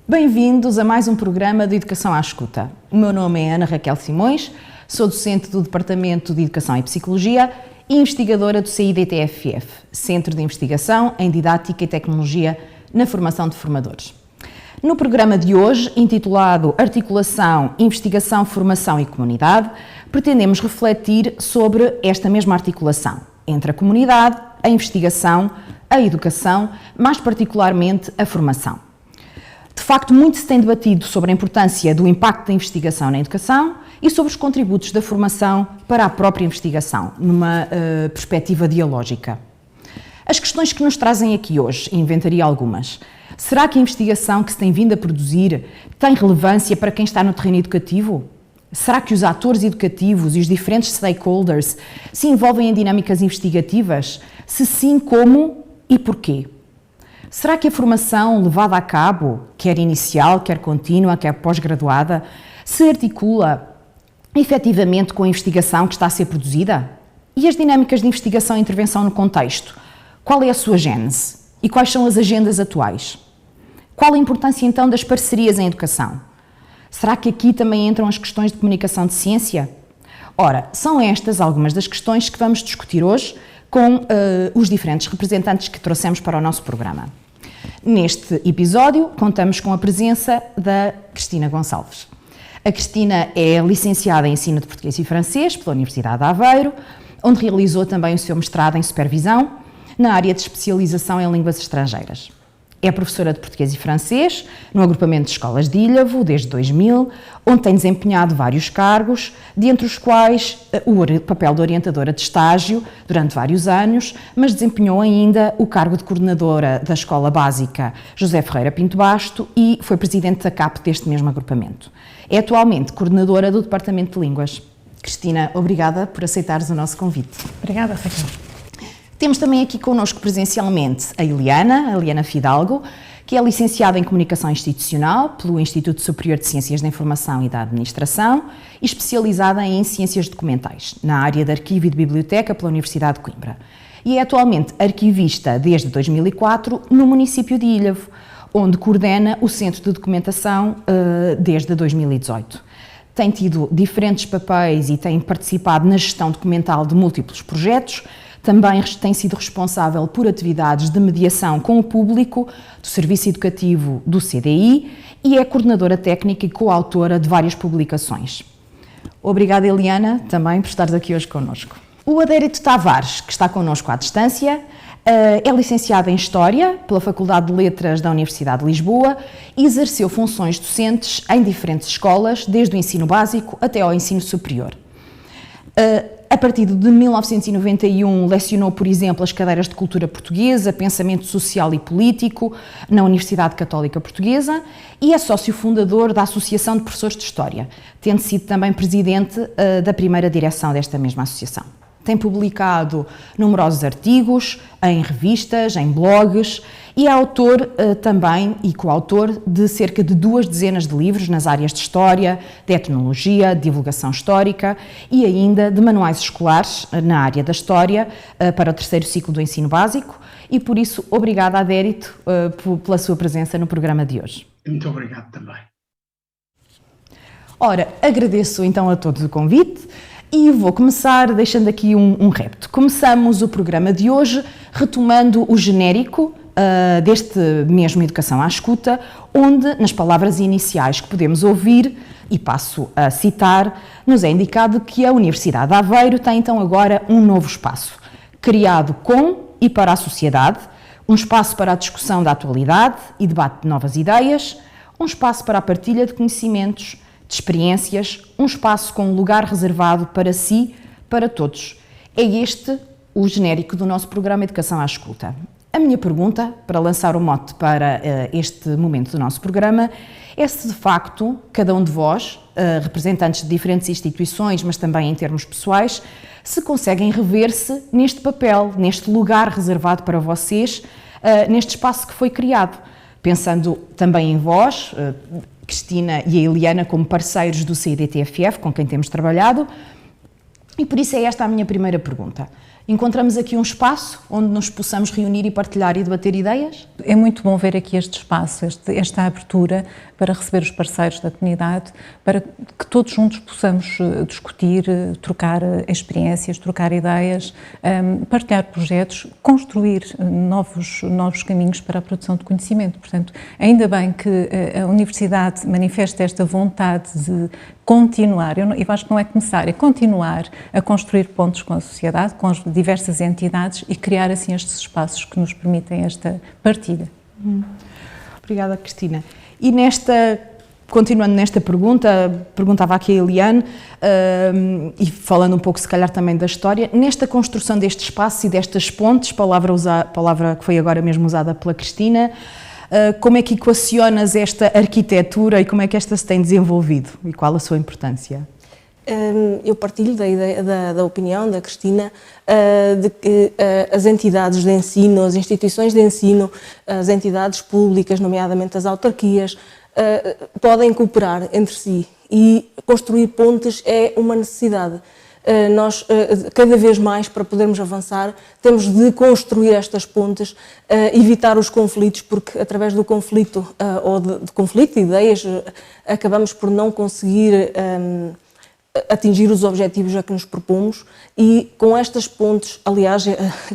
Bem-vindos a mais um programa de Educação à Escuta. O meu nome é Ana Raquel Simões, sou docente do Departamento de Educação e Psicologia e investigadora do CIDTFF, Centro de Investigação em Didática e Tecnologia na Formação de Formadores. No programa de hoje, intitulado Articulação, Investigação, Formação e Comunidade, pretendemos refletir sobre esta mesma articulação entre a comunidade, a investigação, a educação, mais particularmente a formação. De facto, muito se tem debatido sobre a importância do impacto da investigação na educação e sobre os contributos da formação para a própria investigação, numa perspectiva dialógica. As questões que nos trazem aqui hoje, inventaria algumas. Será que a investigação que se tem vindo a produzir tem relevância para quem está no terreno educativo? Será que os atores educativos e os diferentes stakeholders se envolvem em dinâmicas investigativas? Se sim, como e porquê? Será que a formação levada a cabo, quer inicial, quer contínua, quer pós-graduada, se articula efetivamente com a investigação que está a ser produzida? E as dinâmicas de investigação e intervenção no contexto? Qual é a sua gênese? E quais são as agendas atuais? Qual a importância então das parcerias em educação? Será que aqui também entram as questões de comunicação de ciência? Ora, são estas algumas das questões que vamos discutir hoje com os diferentes representantes que trouxemos para o nosso programa. Neste episódio, contamos com a presença da Cristina Gonçalves. A Cristina é licenciada em Ensino de Português e Francês pela Universidade de Aveiro, onde realizou também o seu mestrado em Supervisão na área de especialização em línguas estrangeiras. É professora de Português e Francês no agrupamento de escolas de Ilhavo desde 2000, onde tem desempenhado vários cargos, dentre os quais o papel de orientadora de estágio durante vários anos, mas desempenhou ainda o cargo de coordenadora da Escola Básica José Ferreira Pinto Basto e foi presidente da CAP deste mesmo agrupamento. É atualmente coordenadora do Departamento de Línguas. Cristina, obrigada por aceitares o nosso convite. Obrigada, Raquel. Temos também aqui connosco presencialmente a Eliana Fidalgo, que é licenciada em Comunicação Institucional pelo Instituto Superior de Ciências da Informação e da Administração e especializada em Ciências Documentais, na área de Arquivo e de Biblioteca pela Universidade de Coimbra. E é atualmente arquivista desde 2004 no município de Ilhavo, onde coordena o Centro de Documentação desde 2018. Tem tido diferentes papéis e tem participado na gestão documental de múltiplos projetos. Também tem sido responsável por atividades de mediação com o público do Serviço Educativo do CDI e é coordenadora técnica e coautora de várias publicações. Obrigada, Eliana, também por estares aqui hoje connosco. O Adérito Tavares, que está connosco à distância, é licenciado em História pela Faculdade de Letras da Universidade de Lisboa e exerceu funções docentes em diferentes escolas, desde o ensino básico até ao ensino superior. A partir de 1991, lecionou, por exemplo, as cadeiras de Cultura Portuguesa, Pensamento Social e Político na Universidade Católica Portuguesa e é sócio fundador da Associação de Professores de História, tendo sido também presidente da primeira direção desta mesma associação. Tem publicado numerosos artigos em revistas, em blogs e é autor também e coautor de cerca de 2 dezenas de livros nas áreas de História, de Etnologia, de Divulgação Histórica e ainda de manuais escolares na área da História para o 3º ciclo do ensino básico e por isso, obrigada, Adérito, pela sua presença no programa de hoje. Muito obrigado também. Ora, agradeço então a todos o convite. E vou começar deixando aqui um repto. Começamos o programa de hoje retomando o genérico deste mesmo Educação à Escuta, onde, nas palavras iniciais que podemos ouvir, e passo a citar, nos é indicado que a Universidade de Aveiro tem então agora um novo espaço, criado com e para a sociedade, um espaço para a discussão da atualidade e debate de novas ideias, um espaço para a partilha de conhecimentos, de experiências, um espaço com um lugar reservado para si, para todos. É este o genérico do nosso programa Educação à Escuta. A minha pergunta, para lançar o mote para este momento do nosso programa, é se de facto cada um de vós, representantes de diferentes instituições, mas também em termos pessoais, se conseguem rever-se neste papel, neste lugar reservado para vocês, neste espaço que foi criado. Pensando também em vós, Cristina e a Eliana como parceiros do CIDTFF, com quem temos trabalhado, e por isso é esta a minha primeira pergunta. Encontramos aqui um espaço onde nos possamos reunir e partilhar e debater ideias? É muito bom ver aqui este espaço, esta abertura para receber os parceiros da comunidade, para que todos juntos possamos discutir, trocar experiências, trocar ideias, partilhar projetos, construir novos caminhos para a produção de conhecimento. Portanto, ainda bem que a Universidade manifesta esta vontade de continuar, eu acho que não é começar, é continuar a construir pontos com a sociedade, com as diversas entidades e criar assim estes espaços que nos permitem esta partilha. Obrigada, Cristina. E continuando nesta pergunta, perguntava aqui a Eliane, e falando um pouco se calhar também da história, nesta construção deste espaço e destas pontes, palavra que foi agora mesmo usada pela Cristina, como é que equacionas esta arquitetura e como é que esta se tem desenvolvido e qual a sua importância? Eu partilho da opinião da Cristina de que as entidades de ensino, as instituições de ensino, as entidades públicas, nomeadamente as autarquias, podem cooperar entre si e construir pontes é uma necessidade. Nós, cada vez mais, para podermos avançar, temos de construir estas pontes, evitar os conflitos, porque através do conflito, ou de conflito de ideias, acabamos por não conseguir atingir os objetivos a que nos propomos, e com estas pontes, aliás,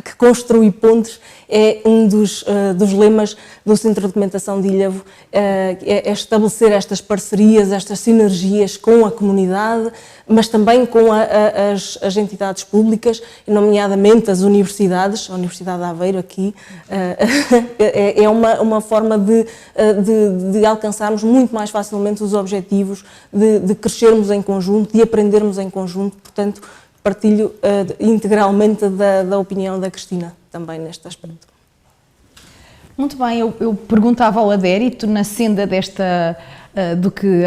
que construir pontes é um dos lemas do Centro de Documentação de Ilhavo, é estabelecer estas parcerias, estas sinergias com a comunidade, mas também com as entidades públicas, nomeadamente as universidades, a Universidade de Aveiro aqui, é uma forma de alcançarmos muito mais facilmente os objetivos, de crescermos em conjunto, de aprendermos em conjunto. Portanto, partilho integralmente da opinião da Cristina também neste aspecto. Muito bem, eu perguntava ao adérito na senda do que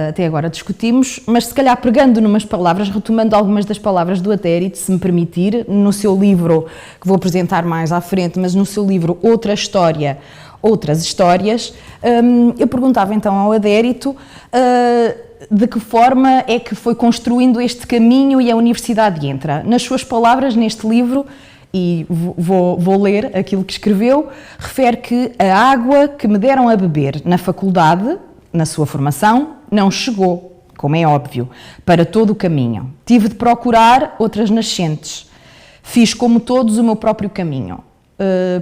até agora discutimos, mas se calhar pegando numas palavras, retomando algumas das palavras do adérito, se me permitir, no seu livro, que vou apresentar mais à frente, mas no seu livro Outra História, Outras Histórias, eu perguntava então ao adérito de que forma é que foi construindo este caminho e a universidade entra. Nas suas palavras, neste livro, e vou ler aquilo que escreveu, refere que a água que me deram a beber na faculdade, na sua formação, não chegou, como é óbvio, para todo o caminho. Tive de procurar outras nascentes. Fiz, como todos, o meu próprio caminho.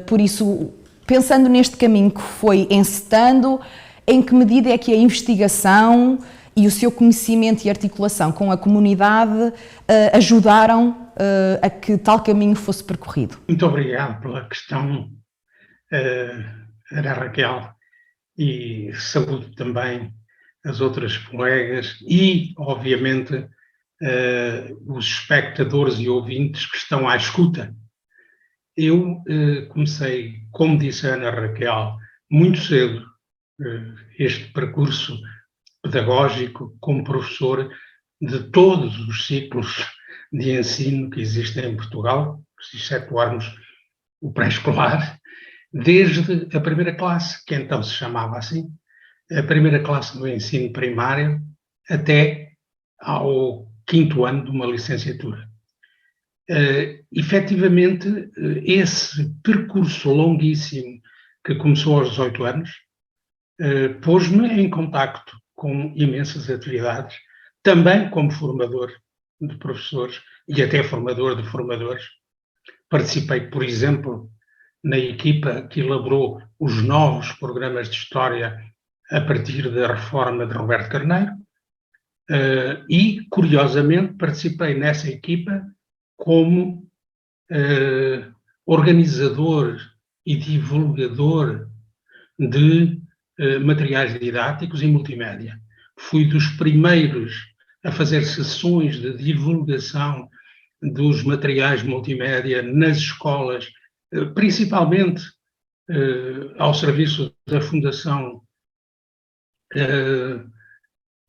Por isso, pensando neste caminho que foi encetando, em que medida é que a investigação e o seu conhecimento e articulação com a comunidade ajudaram a que tal caminho fosse percorrido? Muito obrigado pela questão, Ana Raquel, e saúdo também as outras colegas e, obviamente, os espectadores e ouvintes que estão à escuta. Eu comecei, como disse a Ana Raquel, muito cedo este percurso pedagógico como professor de todos os ciclos de ensino que existem em Portugal, se excetuarmos o pré-escolar, desde a primeira classe, que então se chamava assim, a primeira classe do ensino primário, até ao 5º ano de uma licenciatura. Efetivamente, esse percurso longuíssimo que começou aos 18 anos, pôs-me em contacto com imensas atividades, também como formador de professores e até formador de formadores. Participei, por exemplo, na equipa que elaborou os novos programas de História a partir da reforma de Roberto Carneiro e, curiosamente, participei nessa equipa como organizador e divulgador de materiais didáticos e multimédia. Fui dos primeiros a fazer sessões de divulgação dos materiais multimédia nas escolas, principalmente ao serviço da Fundação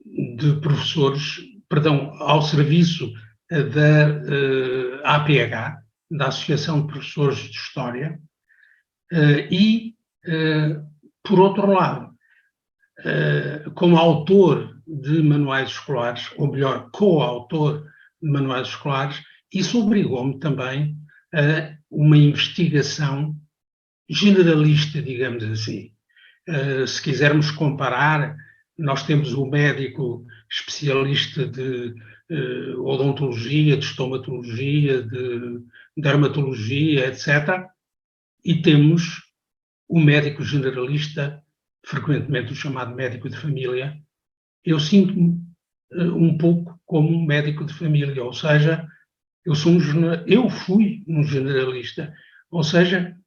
de Professores, perdão, ao serviço da APH, da Associação de Professores de História, e, por outro lado, como autor de manuais escolares, ou melhor, coautor de manuais escolares, isso obrigou-me também uma investigação generalista, digamos assim. Se quisermos comparar, nós temos o médico especialista de odontologia, de estomatologia, de dermatologia, etc. E temos o médico generalista, frequentemente o chamado médico de família. Eu sinto-me um pouco como um médico de família, ou seja, eu fui um generalista, ou seja,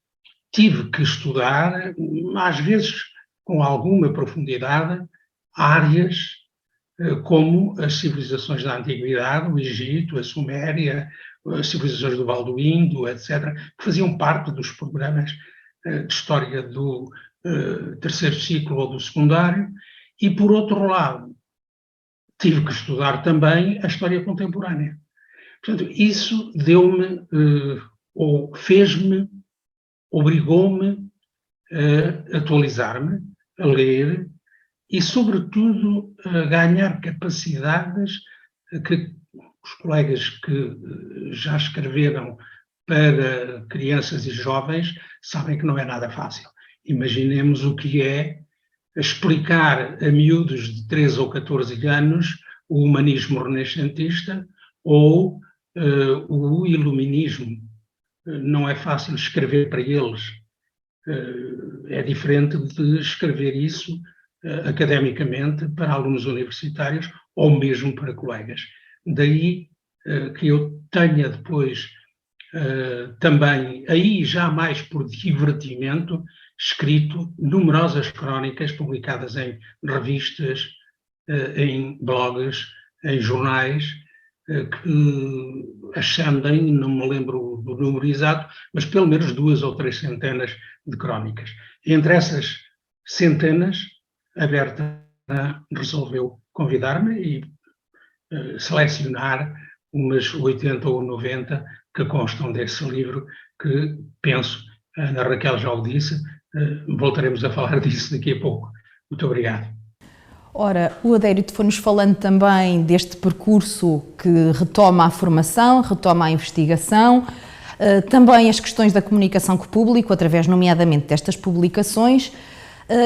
tive que estudar, às vezes com alguma profundidade, áreas como as civilizações da Antiguidade, o Egito, a Suméria, as civilizações do Val do Indo, etc., que faziam parte dos programas de história do terceiro ciclo ou do secundário, e, por outro lado, tive que estudar também a história contemporânea. Portanto, isso deu-me, ou fez-me, obrigou-me a atualizar-me, a ler e, sobretudo, a ganhar capacidades que os colegas que já escreveram para crianças e jovens sabem que não é nada fácil. Imaginemos o que é explicar a miúdos de 13 ou 14 anos o humanismo renascentista ou o iluminismo. Não é fácil escrever para eles. É diferente de escrever isso academicamente para alunos universitários ou mesmo para colegas. Daí que eu tenha depois também, aí já mais por divertimento, escrito numerosas crónicas publicadas em revistas, em blogs, em jornais, que ascendem, não me lembro do número exato, mas pelo menos 2 ou 3 centenas de crónicas. Entre essas centenas, a Berta resolveu convidar-me e selecionar umas 80 ou 90 que constam desse livro, que penso, a Ana Raquel já o disse, voltaremos a falar disso daqui a pouco. Muito obrigado. Ora, o Adérito foi-nos falando também deste percurso que retoma a formação, retoma a investigação, também as questões da comunicação com o público, através nomeadamente destas publicações,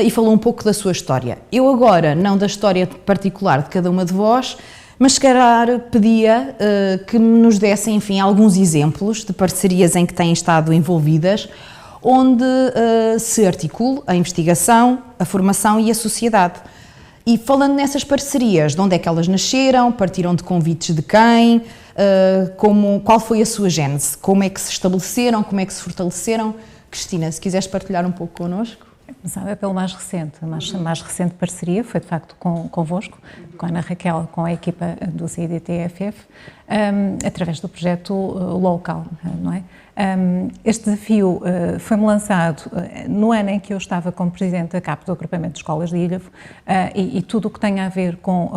e falou um pouco da sua história. Eu agora, não da história particular de cada uma de vós, mas se calhar pedia que nos dessem, enfim, alguns exemplos de parcerias em que têm estado envolvidas, onde se articula a investigação, a formação e a sociedade. E falando nessas parcerias, de onde é que elas nasceram, partiram de convites de quem, qual foi a sua gênese, como é que se estabeleceram, como é que se fortaleceram? Cristina, se quiseres partilhar um pouco connosco. Começava pelo mais recente. A mais recente parceria foi, de facto, convosco, com a Ana Raquel, com a equipa do CIDTFF, através do projeto Local, não é? Este desafio foi-me lançado no ano em que eu estava como Presidente da CAP do Agrupamento de Escolas de Ilhavo, e tudo o que tem a ver com...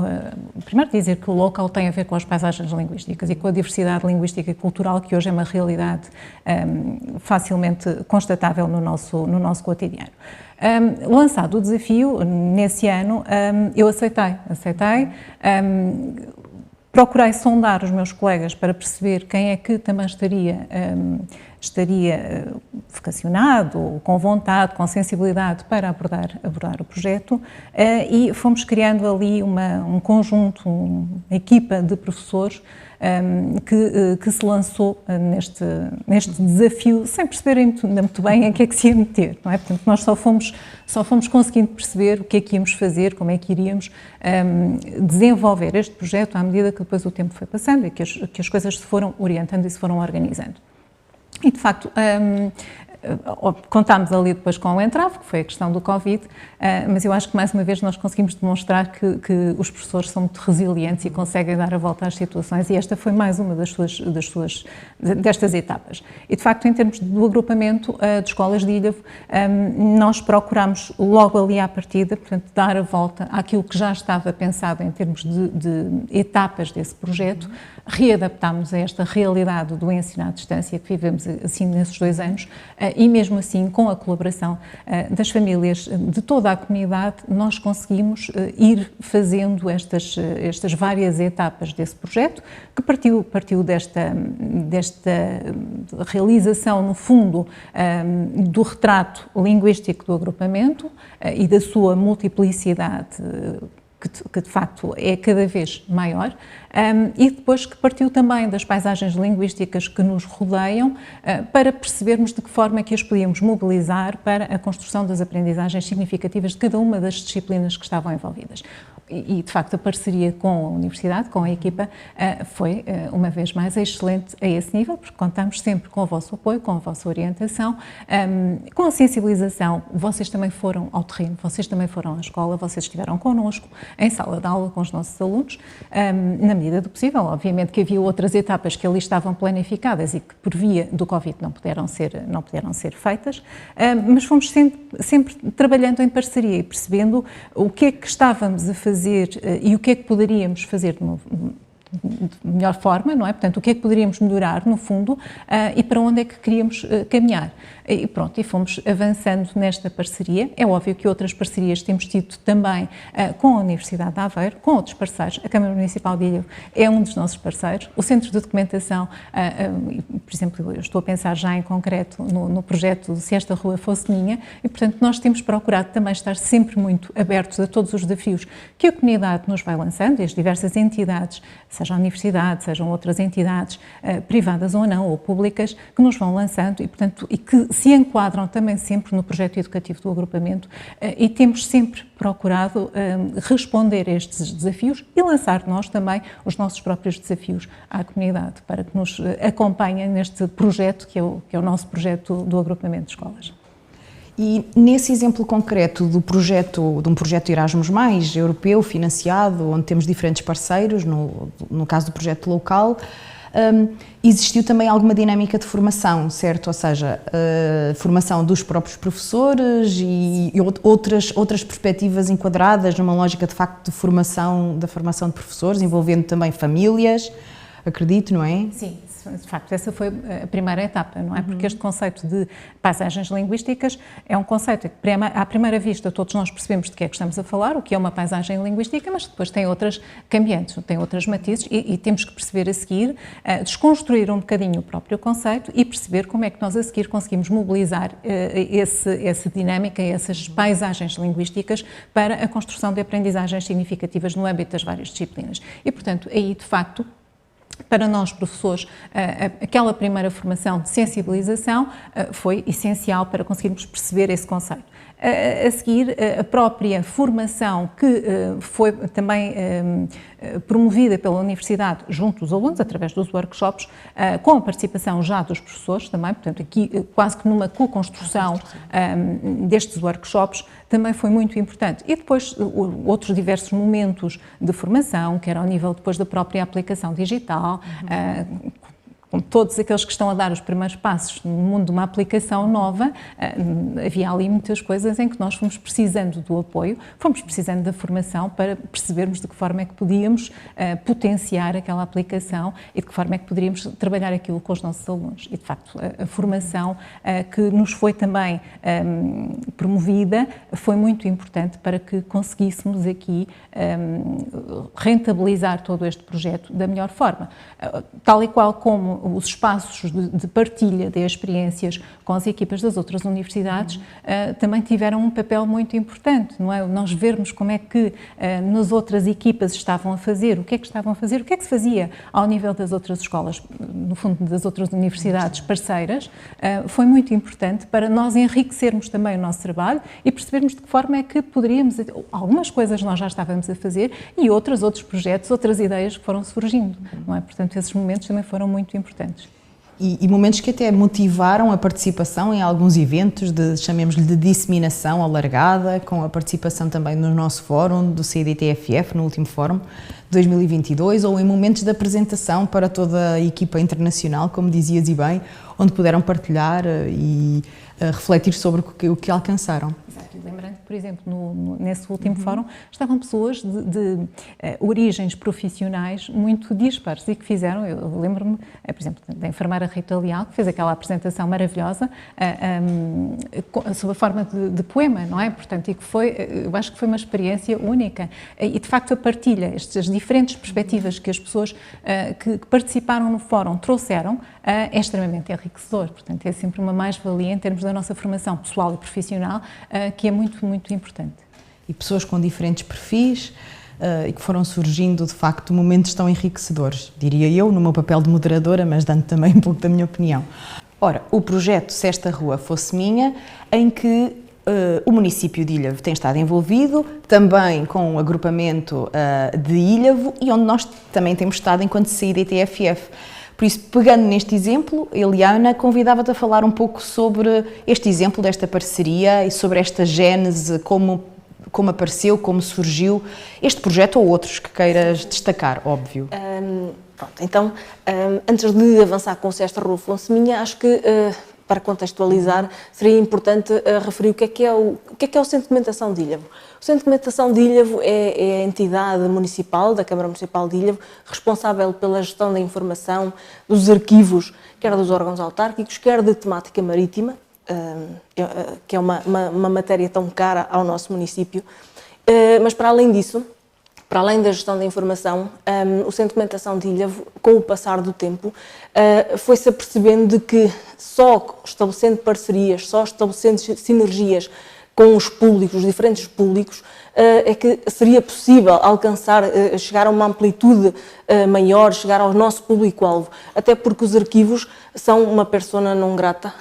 primeiro dizer que o Local tem a ver com as paisagens linguísticas e com a diversidade linguística e cultural, que hoje é uma realidade facilmente constatável no nosso cotidiano. Lançado o desafio, nesse ano, eu aceitei. Procurei sondar os meus colegas para perceber quem é que também estaria vocacionado, com vontade, com sensibilidade para abordar o projeto, e fomos criando ali um conjunto, uma equipa de professores que se lançou neste desafio, sem perceberem muito bem em que é que se ia meter, não é? Portanto, nós só fomos conseguindo perceber o que é que íamos fazer, como é que iríamos desenvolver este projeto à medida que depois o tempo foi passando e que as coisas se foram orientando e se foram organizando. E, de facto, contámos ali depois com o entrave, que foi a questão do Covid, mas eu acho que mais uma vez nós conseguimos demonstrar que os professores são muito resilientes e conseguem dar a volta às situações, e esta foi mais uma destas etapas. E, de facto, em termos do agrupamento de escolas de Ilhavo, nós procuramos logo ali à partida, portanto, dar a volta àquilo que já estava pensado em termos de etapas desse projeto, readaptámos a esta realidade do ensino à distância que vivemos assim nesses 2 anos e mesmo assim com a colaboração das famílias de toda a comunidade nós conseguimos ir fazendo estas várias etapas desse projeto que partiu desta realização no fundo do retrato linguístico do agrupamento e da sua multiplicidade que de facto é cada vez maior, e depois que partiu também das paisagens linguísticas que nos rodeiam para percebermos de que forma é que as podíamos mobilizar para a construção das aprendizagens significativas de cada uma das disciplinas que estavam envolvidas. E, de facto, a parceria com a Universidade, com a equipa, foi, uma vez mais, excelente a esse nível, porque contamos sempre com o vosso apoio, com a vossa orientação, com a sensibilização. Vocês também foram ao terreno, vocês também foram à escola, vocês estiveram connosco, em sala de aula com os nossos alunos, na medida do possível. Obviamente que havia outras etapas que ali estavam planificadas e que, por via do Covid, não puderam ser feitas, mas fomos sempre trabalhando em parceria e percebendo o que é que estávamos a fazer e o que é que poderíamos fazer de melhor forma, não é? Portanto, o que é que poderíamos melhorar, no fundo, e para onde é que queríamos caminhar. E pronto, e fomos avançando nesta parceria. É óbvio que outras parcerias temos tido também com a Universidade de Aveiro, com outros parceiros. A Câmara Municipal de Ilhéus é um dos nossos parceiros. O Centro de Documentação, por exemplo, eu estou a pensar já em concreto no projeto Se Esta Rua Fosse Minha, e portanto nós temos procurado também estar sempre muito abertos a todos os desafios que a comunidade nos vai lançando, e as diversas entidades, seja a Universidade, sejam outras entidades privadas ou não, ou públicas, que nos vão lançando e que se enquadram também sempre no projeto educativo do agrupamento, e temos sempre procurado responder a estes desafios e lançar nós também os nossos próprios desafios à comunidade, para que nos acompanhem neste projeto que é o nosso projeto do agrupamento de escolas. E nesse exemplo concreto de um projeto Erasmus+, europeu, financiado, onde temos diferentes parceiros, no caso do projeto local, existiu também alguma dinâmica de formação, certo? Ou seja, formação dos próprios professores e outras perspectivas enquadradas numa lógica de facto da formação de professores, envolvendo também famílias, acredito, não é? Sim. De facto, essa foi a primeira etapa, não é? Porque este conceito de paisagens linguísticas é um conceito que, à primeira vista, todos nós percebemos de que é que estamos a falar, o que é uma paisagem linguística, mas depois tem outras cambiantes, tem outras matizes e temos que perceber a seguir, desconstruir um bocadinho o próprio conceito e perceber como é que nós a seguir conseguimos mobilizar essa dinâmica, essas paisagens linguísticas para a construção de aprendizagens significativas no âmbito das várias disciplinas. E, portanto, aí, de facto, para nós, professores, aquela primeira formação de sensibilização foi essencial para conseguirmos perceber esse conceito. A seguir, a própria formação que foi também promovida pela Universidade junto dos alunos, através dos workshops, com a participação já dos professores também, portanto aqui quase que numa co-construção destes workshops, também foi muito importante. E depois outros diversos momentos de formação, que era ao nível depois da própria aplicação digital, com todos aqueles que estão a dar os primeiros passos no mundo de uma aplicação nova, havia ali muitas coisas em que nós fomos precisando do apoio, fomos precisando da formação para percebermos de que forma é que podíamos potenciar aquela aplicação e de que forma é que poderíamos trabalhar aquilo com os nossos alunos. E, de facto, a formação que nos foi também promovida foi muito importante para que conseguíssemos aqui rentabilizar todo este projeto da melhor forma. Tal e qual como os espaços de partilha de experiências com as equipas das outras universidades também tiveram um papel muito importante, não é? Nós vermos como é que nas outras equipas estavam a fazer, o que é que estavam a fazer, o que é que se fazia ao nível das outras escolas, no fundo das outras universidades parceiras, foi muito importante para nós enriquecermos também o nosso trabalho e percebermos de que forma é que poderíamos, algumas coisas nós já estávamos a fazer e outros projetos, outras ideias que foram surgindo, não é? Portanto, esses momentos também foram muito importantes. E momentos que até motivaram a participação em alguns eventos, chamemos-lhe de disseminação alargada, com a participação também no nosso fórum do CIDTFF, no último fórum de 2022, ou em momentos de apresentação para toda a equipa internacional, como dizias e bem, onde puderam partilhar e refletir sobre o que alcançaram. Exato. Lembrando que, por exemplo, nesse último fórum estavam pessoas de origens profissionais muito dispares e que fizeram, eu lembro-me, por exemplo, da enfermeira Rita Leal, que fez aquela apresentação maravilhosa sob a forma de poema, não é? Portanto, e que eu acho que foi uma experiência única. E, de facto, a partilha, estas diferentes perspectivas que as pessoas que participaram no fórum trouxeram, é extremamente enriquecedor. Portanto, é sempre uma mais-valia em termos da nossa formação pessoal e profissional, que é muito, muito importante. E pessoas com diferentes perfis e que foram surgindo, de facto, momentos tão enriquecedores, diria eu, no meu papel de moderadora, mas dando também um pouco da minha opinião. Ora, o projeto Se Esta Rua Fosse Minha, em que o município de Ilhavo tem estado envolvido, também com o agrupamento de Ilhavo, e onde nós também temos estado enquanto CIDTFF. Por isso, pegando neste exemplo, Eliana, convidava-te a falar um pouco sobre este exemplo desta parceria e sobre esta gênese, como apareceu, como surgiu este projeto ou outros que queiras destacar, óbvio. Então, antes de avançar com Se Esta Rua Fosse Minha, acho que, para contextualizar, seria importante referir o que é o Centro de Documentação de Ilhavo. O Centro de Documentação de Ilhavo é a entidade municipal, da Câmara Municipal de Ilhavo, responsável pela gestão da informação dos arquivos, quer dos órgãos autárquicos, quer de temática marítima, que é uma matéria tão cara ao nosso município. Mas, para além disso, para além da gestão da informação, o Centro de Documentação de Ilhavo, com o passar do tempo, foi-se apercebendo de que só estabelecendo parcerias, só estabelecendo sinergias com os públicos, os diferentes públicos, é que seria possível alcançar, chegar a uma amplitude maior, chegar ao nosso público-alvo, até porque os arquivos são uma persona não grata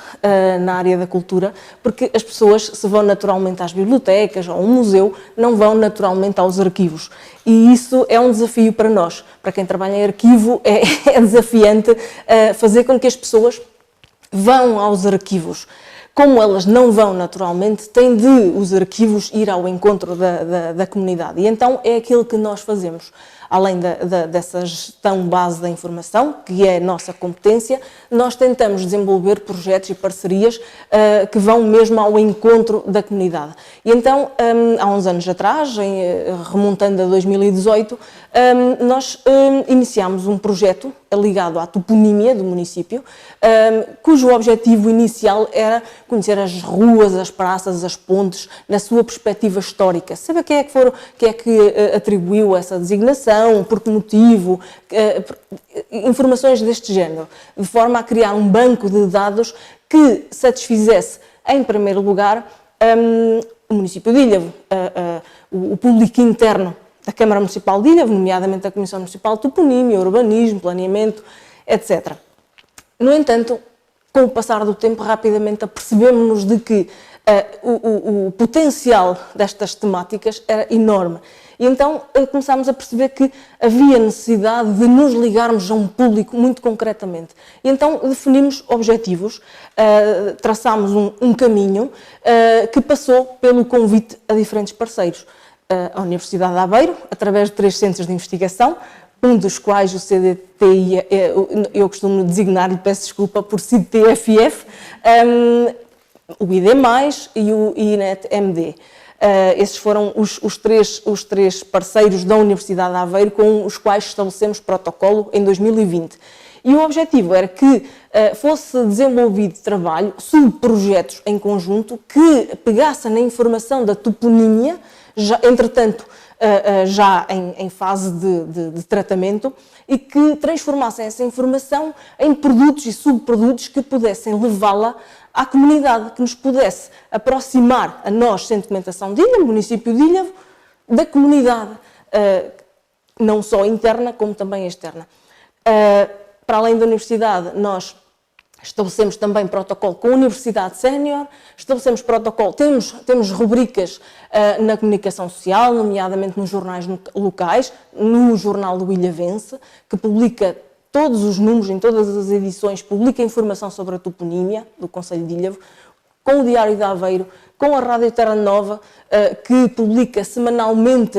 na área da cultura, porque as pessoas, se vão naturalmente às bibliotecas ou a um museu, não vão naturalmente aos arquivos. E isso é um desafio para nós. Para quem trabalha em arquivo, é desafiante fazer com que as pessoas vão aos arquivos. Como elas não vão naturalmente, têm de os arquivos ir ao encontro da comunidade. E então é aquilo que nós fazemos. Além dessa gestão base da informação, que é a nossa competência, nós tentamos desenvolver projetos e parcerias que vão mesmo ao encontro da comunidade. E então, há uns anos atrás, remontando a 2018, nós iniciámos um projeto ligado à toponímia do município, cujo objetivo inicial era conhecer as ruas, as praças, as pontes, na sua perspectiva histórica. Saber quem é que atribuiu essa designação, por que motivo, informações deste género, de forma a criar um banco de dados que satisfizesse, em primeiro lugar, o município de Ilhavo, o público interno da Câmara Municipal de Ilhavo, nomeadamente a Comissão Municipal de Toponímia, Urbanismo, Planeamento, etc. No entanto, com o passar do tempo, rapidamente apercebemos-nos de que o potencial destas temáticas era enorme. E então começámos a perceber que havia necessidade de nos ligarmos a um público muito concretamente. E então definimos objetivos, traçámos um caminho que passou pelo convite a diferentes parceiros. A Universidade de Aveiro, através de 3 centros de investigação, um dos quais o CDTI, eu costumo designar, e peço desculpa, por CIDTFF, o ID+, e o INET-MD. Esses foram os três parceiros da Universidade de Aveiro com os quais estabelecemos protocolo em 2020. E o objetivo era que fosse desenvolvido trabalho, subprojetos em conjunto, que pegassem na informação da toponímia, entretanto, já em fase de tratamento, e que transformassem essa informação em produtos e subprodutos que pudessem levá-la à comunidade, que nos pudesse aproximar a nós, Centro de Documentação de Ilhavo, município de Ilhavo, da comunidade, não só interna, como também externa. Para além da universidade, nós estabelecemos também protocolo com a Universidade Sénior, estabelecemos protocolo, temos rubricas na comunicação social, nomeadamente nos jornais locais, no Jornal do Ilhavense, que publica todos os números, em todas as edições, publica informação sobre a toponímia do Concelho de Ilhavo, com o Diário de Aveiro, com a Rádio Terra Nova, que publica semanalmente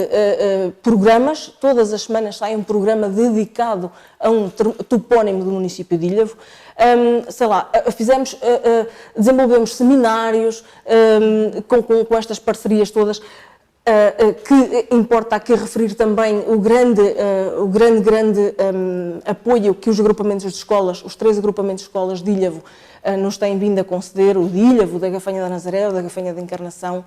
programas. Todas as semanas sai um programa dedicado a um topónimo do município de Ilhavo. Sei lá, desenvolvemos seminários com estas parcerias todas. Que importa aqui referir também o grande apoio que os agrupamentos de escolas, os 3 agrupamentos de escolas de Ilhavo, nos têm vindo a conceder, o de Ilhavo, da Gafanha da Nazaré, da Gafanha da Encarnação,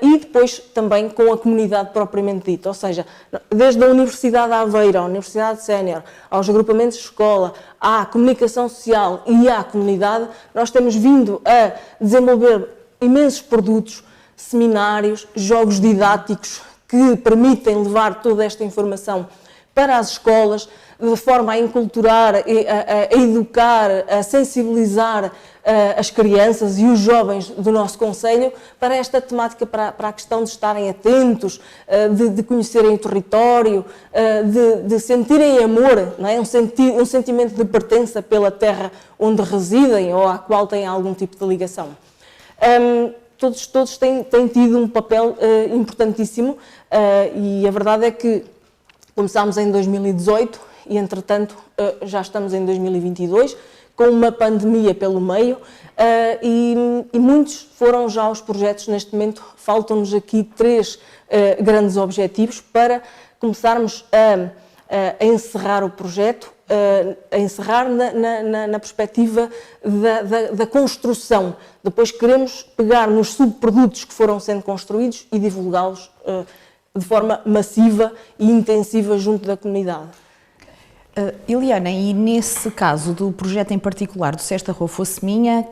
e depois também com a comunidade propriamente dita, ou seja, desde a Universidade de Aveiro, à Universidade Sénior, aos agrupamentos de escola, à comunicação social e à comunidade, nós temos vindo a desenvolver imensos produtos, seminários, jogos didáticos que permitem levar toda esta informação para as escolas, de forma a enculturar, a educar, a sensibilizar as crianças e os jovens do nosso concelho para esta temática, para a questão de estarem atentos, de conhecerem o território, de sentirem amor, não é? Um sentimento de pertença pela terra onde residem ou à qual têm algum tipo de ligação. Todos têm tido um papel importantíssimo e a verdade é que começámos em 2018 e, entretanto, já estamos em 2022, com uma pandemia pelo meio e muitos foram já os projetos. Neste momento faltam-nos aqui 3 grandes objetivos para começarmos a encerrar o projeto, a encerrar na perspectiva da construção. Depois queremos pegar nos subprodutos que foram sendo construídos e divulgá-los de forma massiva e intensiva junto da comunidade. Eliana, e nesse caso do projeto em particular do Se Esta Rua Fosse Minha,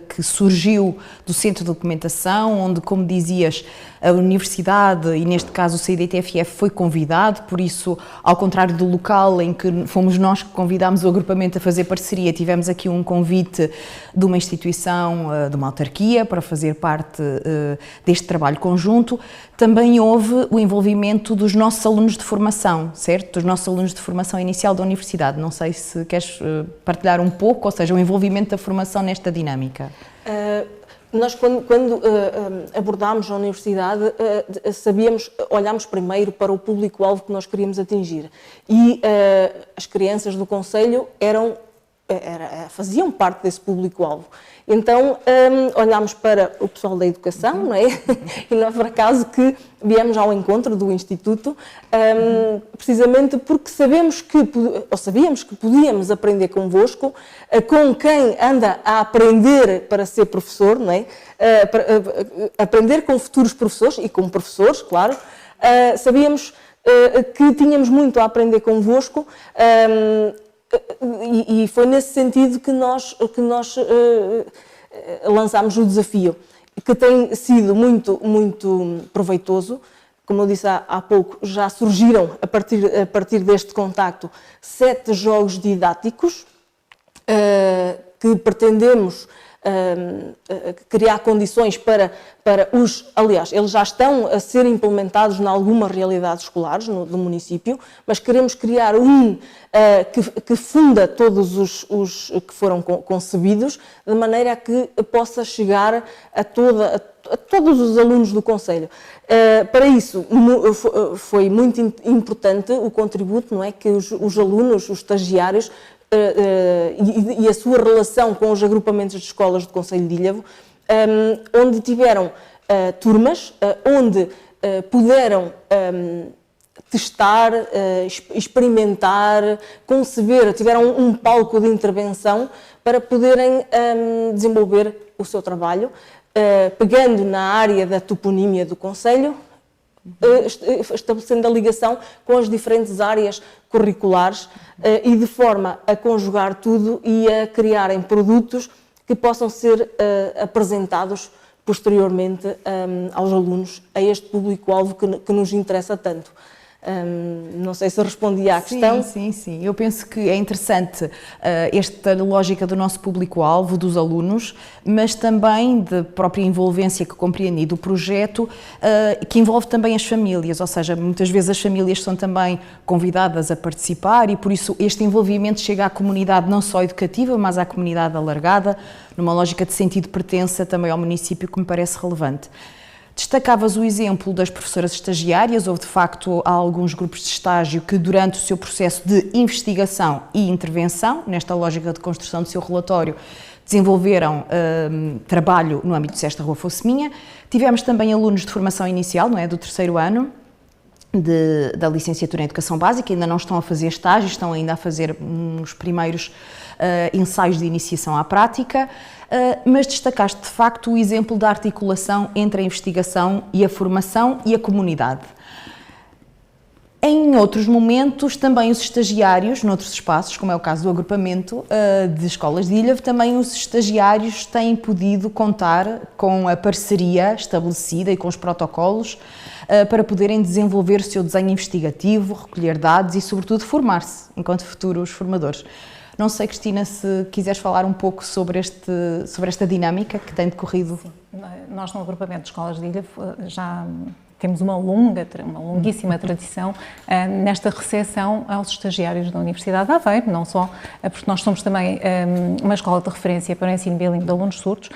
que surgiu do Centro de Documentação, onde, como dizias, a Universidade, e neste caso o CIDTFF, foi convidado, por isso, ao contrário do local em que fomos nós que convidámos o agrupamento a fazer parceria, tivemos aqui um convite de uma instituição, de uma autarquia, para fazer parte deste trabalho conjunto. Também houve o envolvimento dos nossos alunos de formação, certo? Dos nossos alunos de formação inicial da Universidade. Não sei se queres partilhar um pouco, ou seja, o envolvimento da formação nesta dinâmica. Nós, quando abordámos a Universidade, olhámos primeiro para o público-alvo que nós queríamos atingir. E as crianças do concelho faziam parte desse público-alvo. Então, olhámos para o pessoal da educação, não é? E não é por acaso que viemos ao encontro do Instituto, precisamente porque sabíamos que podíamos aprender convosco, com quem anda a aprender para ser professor, não é? Aprender com futuros professores e com professores, claro. Sabíamos que tínhamos muito a aprender convosco, e foi nesse sentido que nós lançámos o desafio, que tem sido muito proveitoso. Como eu disse há pouco, já surgiram, a partir deste contacto, 7 jogos didáticos que pretendemos criar condições para aliás, eles já estão a ser implementados em algumas realidades escolares do município, mas queremos criar que funda todos os que foram concebidos, de maneira a que possa chegar a todos os alunos do concelho. Para isso, foi muito importante o contributo, não é, que os alunos, os estagiários, e a sua relação com os agrupamentos de escolas do concelho de Ilhavo, onde tiveram turmas, onde puderam testar, experimentar, conceber, tiveram um palco de intervenção para poderem desenvolver o seu trabalho, pegando na área da toponímia do concelho, estabelecendo a ligação com as diferentes áreas curriculares e de forma a conjugar tudo e a criarem produtos que possam ser apresentados posteriormente aos alunos, a este público-alvo que nos interessa tanto. Não sei se respondi à questão. Sim. Eu penso que é interessante esta lógica do nosso público-alvo, dos alunos, mas também da própria envolvência que compreendi do projeto, que envolve também as famílias, ou seja, muitas vezes as famílias são também convidadas a participar e por isso este envolvimento chega à comunidade não só educativa, mas à comunidade alargada, numa lógica de sentido de pertença também ao município que me parece relevante. Destacavas o exemplo das professoras estagiárias, houve de facto alguns grupos de estágio que durante o seu processo de investigação e intervenção, nesta lógica de construção do seu relatório, desenvolveram trabalho no âmbito de Esta Rua Fosse Minha. Tivemos também alunos de formação inicial, não é, do terceiro ano, da licenciatura em Educação Básica, ainda não estão a fazer estágios, estão ainda a fazer uns primeiros ensaios de iniciação à prática, mas destacaste de facto o exemplo da articulação entre a investigação e a formação e a comunidade. Em outros momentos, também os estagiários, noutros espaços, como é o caso do agrupamento de escolas de Ilhavo, também os estagiários têm podido contar com a parceria estabelecida e com os protocolos para poderem desenvolver o seu desenho investigativo, recolher dados e, sobretudo, formar-se enquanto futuros formadores. Não sei, Cristina, se quiseres falar um pouco sobre esta dinâmica que tem decorrido. Sim. Nós, no agrupamento de escolas de Ilhavo, já temos uma longuíssima tradição nesta recepção aos estagiários da Universidade de Aveiro, não só porque nós somos também uma escola de referência para o ensino bilingue de alunos surdos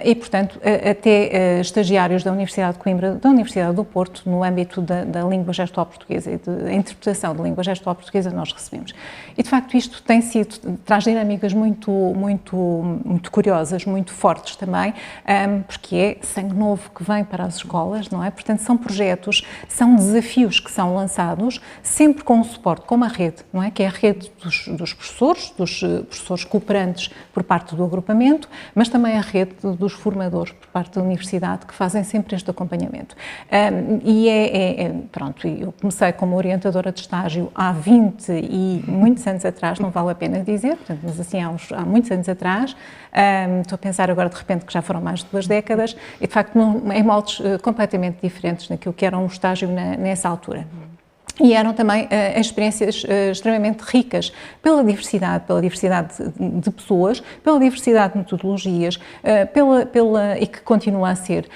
e, portanto, até estagiários da Universidade de Coimbra, da Universidade do Porto, no âmbito da língua gesto-portuguesa e da interpretação da língua gesto-portuguesa nós recebemos. E, de facto, isto traz dinâmicas muito curiosas, muito fortes também, porque é sangue novo que vem para as escolas, não é? Portanto, são projetos, são desafios que são lançados sempre com um suporte, com uma rede, não é? Que é a rede dos professores cooperantes por parte do agrupamento, mas também a rede dos formadores por parte da universidade que fazem sempre este acompanhamento. Pronto, eu comecei como orientadora de estágio há 20 e muitos anos atrás, não vale a pena dizer, portanto, mas assim há muitos anos atrás, estou a pensar agora de repente que já foram mais de 2 décadas e de facto em moldes completamente diferentes naquilo que era um estágio nessa altura. E eram também experiências extremamente ricas pela diversidade de pessoas, pela diversidade de metodologias, e que continua a ser,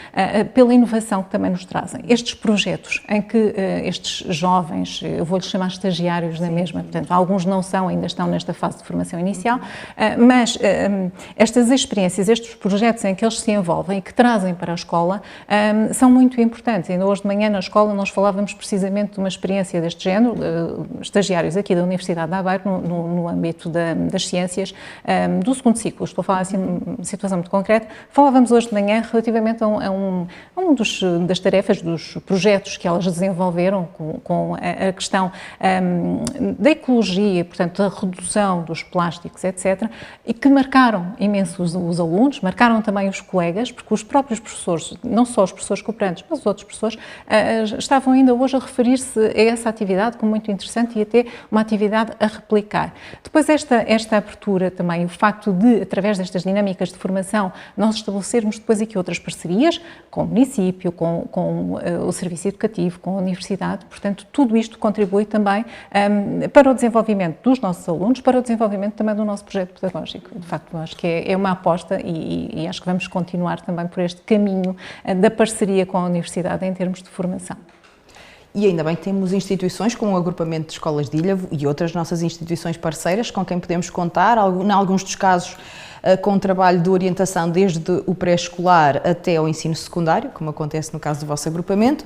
pela inovação que também nos trazem. Estes projetos em que estes jovens, eu vou-lhes chamar estagiários da mesma, portanto, alguns não são, ainda estão nesta fase de formação inicial, mas estas experiências, estes projetos em que eles se envolvem e que trazem para a escola, são muito importantes. Ainda hoje de manhã na escola nós falávamos precisamente de uma experiência deste género, estagiários aqui da Universidade de Aveiro, no âmbito das ciências, do segundo ciclo. Estou a falar assim, uma situação muito concreta. Falávamos hoje de manhã relativamente a um das tarefas, dos projetos que elas desenvolveram com a questão da ecologia, portanto, da redução dos plásticos, etc., e que marcaram imenso os alunos, marcaram também os colegas, porque os próprios professores, não só os professores cooperantes, mas os outros professores, estavam ainda hoje a referir-se a essa atividade como muito interessante e até uma atividade a replicar. Depois esta abertura também, o facto de, através destas dinâmicas de formação, nós estabelecermos depois aqui outras parcerias com o município, com o serviço educativo, com a universidade, portanto, tudo isto contribui também para o desenvolvimento dos nossos alunos, para o desenvolvimento também do nosso projeto pedagógico. De facto, acho que é uma aposta e acho que vamos continuar também por este caminho da parceria com a universidade em termos de formação. E ainda bem que temos instituições como o Agrupamento de Escolas de Ilhavo e outras nossas instituições parceiras com quem podemos contar, em alguns dos casos com um trabalho de orientação desde o pré-escolar até ao ensino secundário, como acontece no caso do vosso agrupamento.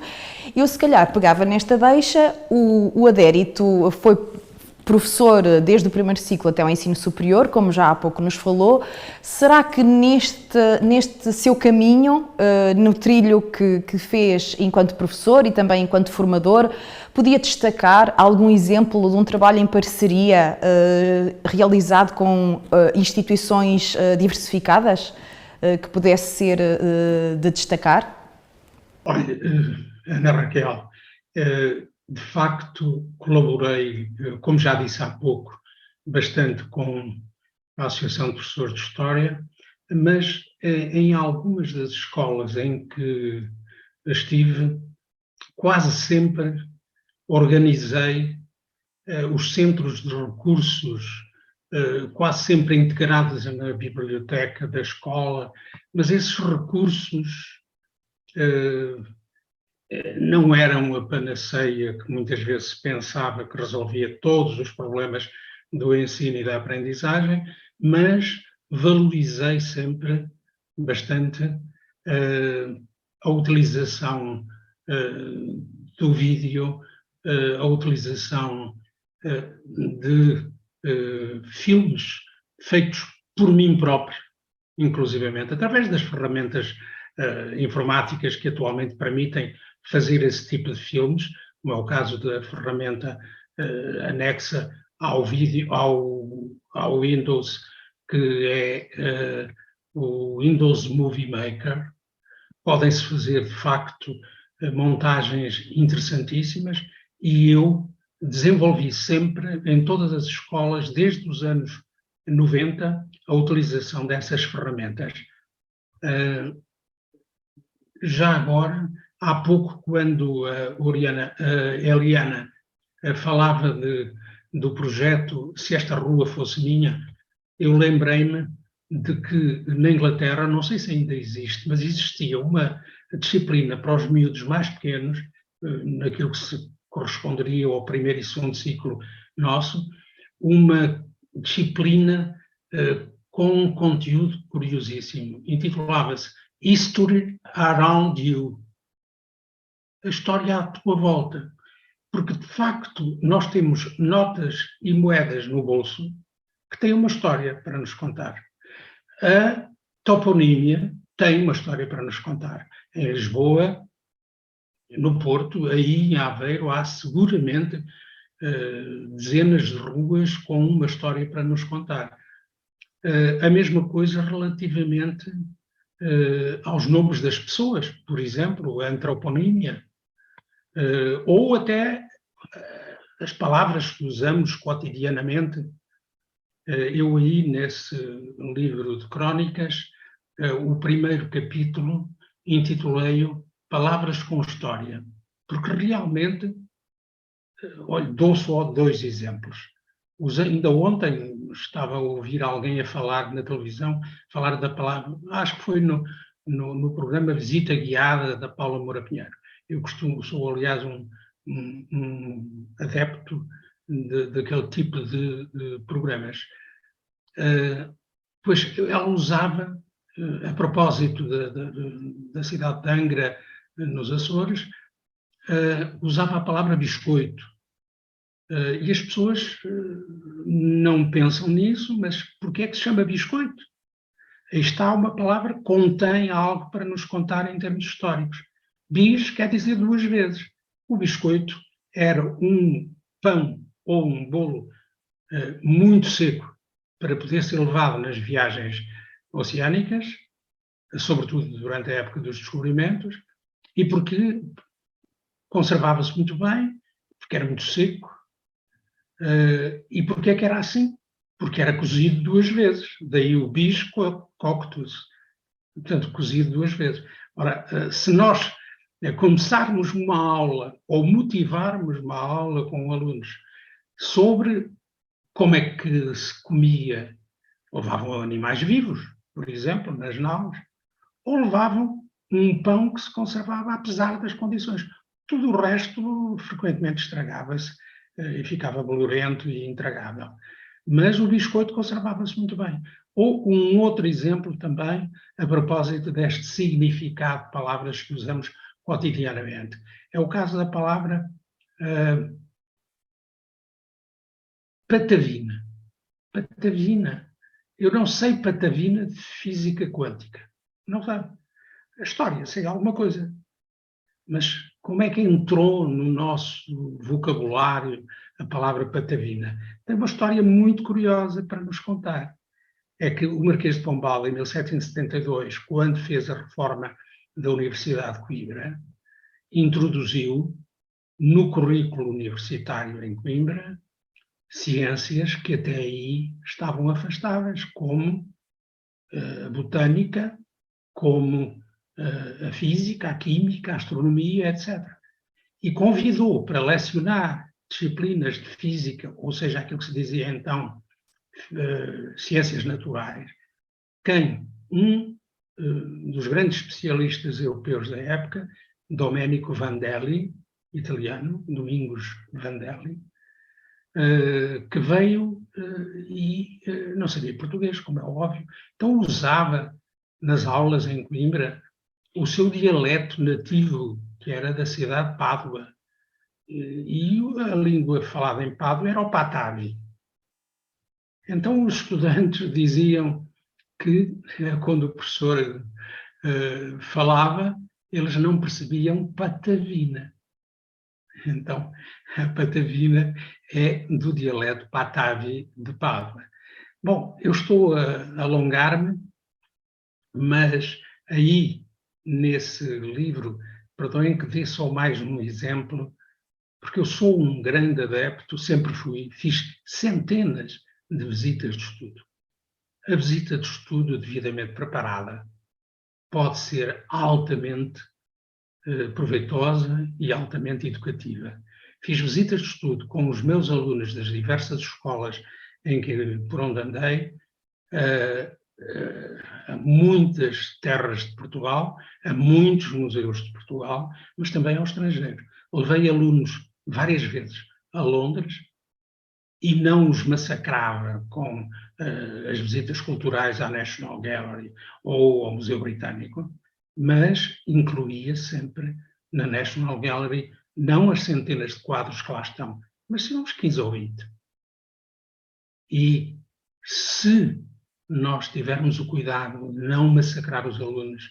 Eu se calhar pegava nesta deixa, o adérito foi professor desde o primeiro ciclo até ao ensino superior, como já há pouco nos falou. Será que neste seu caminho, no trilho que fez enquanto professor e também enquanto formador, podia destacar algum exemplo de um trabalho em parceria realizado com instituições diversificadas que pudesse ser de destacar? Olha, Ana Raquel, de facto, colaborei, como já disse há pouco, bastante com a Associação de Professores de História, mas em algumas das escolas em que estive, quase sempre organizei os centros de recursos, quase sempre integrados na biblioteca da escola, mas esses recursos não eram a panaceia que muitas vezes se pensava que resolvia todos os problemas do ensino e da aprendizagem, mas valorizei sempre bastante a utilização do vídeo, a utilização de filmes feitos por mim próprio, inclusivamente, através das ferramentas informáticas que atualmente permitem fazer esse tipo de filmes, como é o caso da ferramenta anexa ao vídeo, ao Windows, que é o Windows Movie Maker. Podem-se fazer, de facto, montagens interessantíssimas, e eu desenvolvi sempre, em todas as escolas, desde os anos 90, a utilização dessas ferramentas. Já agora, há pouco, quando a Eliana falava do projeto Se Esta Rua Fosse Minha, eu lembrei-me de que na Inglaterra, não sei se ainda existe, mas existia uma disciplina para os miúdos mais pequenos, naquilo que se corresponderia ao primeiro e segundo ciclo nosso, uma disciplina com um conteúdo curiosíssimo. Intitulava-se History Around You. A história à tua volta. Porque, de facto, nós temos notas e moedas no bolso que têm uma história para nos contar. A toponímia tem uma história para nos contar. Em Lisboa, no Porto, aí em Aveiro, há seguramente dezenas de ruas com uma história para nos contar. A mesma coisa relativamente aos nomes das pessoas, por exemplo, a antroponímia, ou até as palavras que usamos cotidianamente. Eu aí, nesse livro de crónicas, o primeiro capítulo intitulei-o Palavras com História, porque realmente, olha, dou só 2 exemplos. Ainda ontem estava a ouvir alguém a falar na televisão, falar da palavra, acho que foi no programa Visita Guiada da Paula Moura Pinheiro. Eu sou aliás um adepto daquele tipo de programas. Pois ela usava, a propósito da cidade de Angra, nos Açores, usava a palavra biscoito. E as pessoas não pensam nisso, mas porquê é que se chama biscoito? Aí está uma palavra que contém algo para nos contar em termos históricos. Bis quer dizer 2 vezes. O biscoito era um pão ou um bolo muito seco para poder ser levado nas viagens oceânicas, sobretudo durante a época dos descobrimentos, e porque conservava-se muito bem, porque era muito seco. E porquê é que era assim? Porque era cozido 2 vezes. Daí o bis coctus, portanto, cozido 2 vezes. Ora, se nós começarmos uma aula ou motivarmos uma aula com alunos sobre como é que se comia, levavam animais vivos, por exemplo, nas naus, ou levavam um pão que se conservava apesar das condições. Tudo o resto frequentemente estragava-se e ficava bolorento e intragável. Mas o biscoito conservava-se muito bem. Ou um outro exemplo também, a propósito deste significado de palavras que usamos cotidianamente. É o caso da palavra patavina. Patavina. Eu não sei patavina de física quântica. Não sei. A história, sei alguma coisa. Mas como é que entrou no nosso vocabulário a palavra patavina? Tem uma história muito curiosa para nos contar. É que o Marquês de Pombal, em 1772, quando fez a reforma da Universidade de Coimbra, introduziu no currículo universitário em Coimbra ciências que até aí estavam afastadas, como a botânica, como a física, a química, a astronomia, etc. e convidou para lecionar disciplinas de física, ou seja, aquilo que se dizia então ciências naturais, quem? Dos grandes especialistas europeus da época, Domenico Vandelli, italiano, Domingos Vandelli, que veio e não sabia português, como é óbvio, então usava nas aulas em Coimbra o seu dialeto nativo, que era da cidade de Pádua, e a língua falada em Pádua era o patavi. Então os estudantes diziam que, quando o professor falava, eles não percebiam patavina. Então, a patavina é do dialeto patavi de Pádua. Bom, eu estou a alongar-me, mas aí, nesse livro, perdoem que dê só mais um exemplo, porque eu sou um grande adepto, sempre fui, fiz centenas de visitas de estudo. A visita de estudo devidamente preparada pode ser altamente proveitosa e altamente educativa. Fiz visitas de estudo com os meus alunos das diversas escolas por onde andei, a muitas terras de Portugal, a muitos museus de Portugal, mas também ao estrangeiro. Levei alunos várias vezes a Londres e não os massacrava com as visitas culturais à National Gallery ou ao Museu Britânico, mas incluía sempre na National Gallery não as centenas de quadros que lá estão, mas sim uns 15 ou 20. E se nós tivermos o cuidado de não massacrar os alunos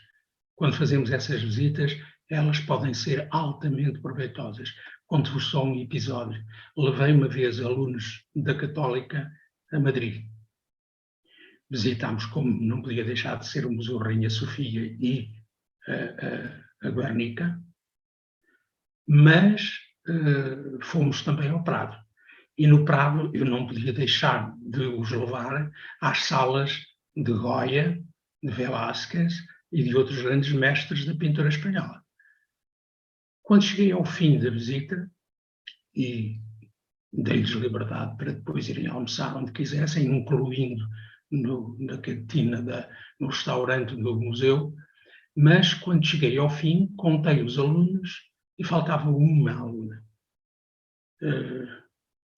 quando fazemos essas visitas, elas podem ser altamente proveitosas. Conto-vos só um episódio. Levei uma vez alunos da Católica a Madrid. Visitámos, como não podia deixar de ser, o Museu Rainha Sofia e a Guernica, mas fomos também ao Prado. E no Prado eu não podia deixar de os levar às salas de Goya, de Velázquez e de outros grandes mestres da pintura espanhola. Quando cheguei ao fim da visita e dei-lhes liberdade para depois irem almoçar onde quisessem, incluindo na cantina, no restaurante do museu, mas quando cheguei ao fim, contei os alunos e faltava uma aluna.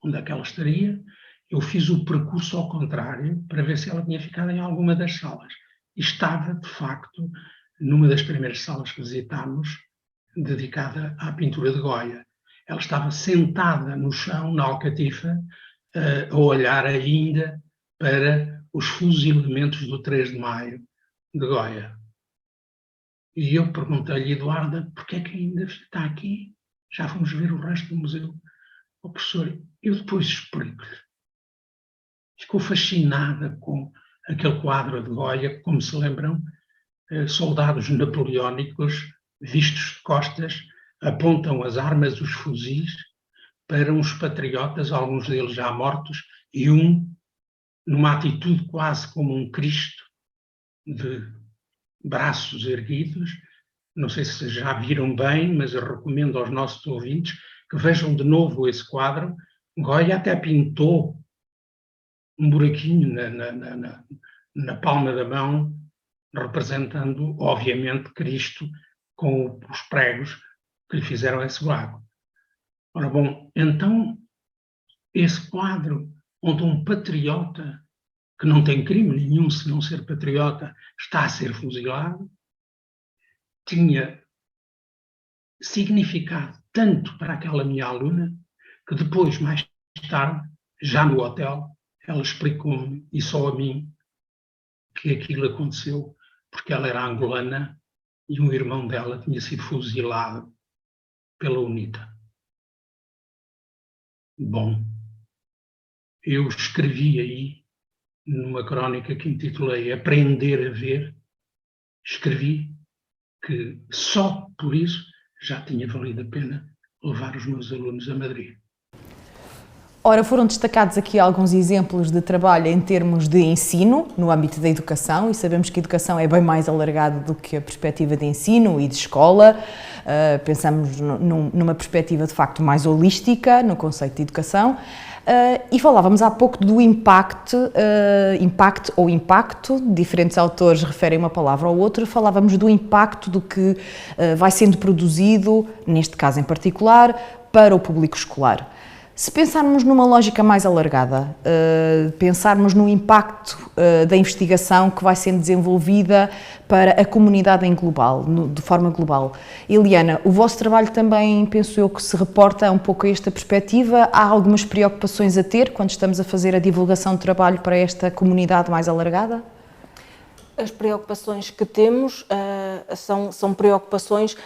Onde é que ela estaria? Eu fiz o percurso ao contrário para ver se ela tinha ficado em alguma das salas. E estava, de facto, numa das primeiras salas que visitámos, dedicada à pintura de Goya. Ela estava sentada no chão, na alcatifa, a olhar ainda para os fuzilementos do 3 de maio de Goya. E eu perguntei-lhe, Eduarda, porquê é que ainda está aqui? Já vamos ver o resto do museu. O professor, eu depois explico-lhe. Ficou fascinada com aquele quadro de Goya, como se lembram, soldados napoleónicos, vistos de costas, apontam as armas, os fuzis, para uns patriotas, alguns deles já mortos, e numa atitude quase como um Cristo, de braços erguidos. Não sei se já viram bem, mas eu recomendo aos nossos ouvintes que vejam de novo esse quadro. Goya até pintou um buraquinho na palma da mão, representando, obviamente, Cristo com os pregos que lhe fizeram esse buraco. Ora bom, então, esse quadro onde um patriota, que não tem crime nenhum se não ser patriota, está a ser fuzilado, tinha significado tanto para aquela minha aluna, que depois, mais tarde, já no hotel, ela explicou-me, e só a mim, que aquilo aconteceu porque ela era angolana e um irmão dela tinha sido fuzilado pela UNITA. Bom, eu escrevi aí, numa crónica que intitulei Aprender a Ver, escrevi que só por isso já tinha valido a pena levar os meus alunos a Madrid. Ora, foram destacados aqui alguns exemplos de trabalho em termos de ensino, no âmbito da educação, e sabemos que a educação é bem mais alargada do que a perspectiva de ensino e de escola. Pensamos numa perspectiva, de facto, mais holística, no conceito de educação. E falávamos há pouco do impacto, diferentes autores referem uma palavra ou outra, falávamos do impacto do que vai sendo produzido, neste caso em particular, para o público escolar. Se pensarmos numa lógica mais alargada, pensarmos no impacto da investigação que vai sendo desenvolvida para a comunidade em global, de forma global. Eliana, o vosso trabalho também, penso eu, que se reporta um pouco a esta perspectiva. Há algumas preocupações a ter quando estamos a fazer a divulgação de trabalho para esta comunidade mais alargada? As preocupações que temos são preocupações,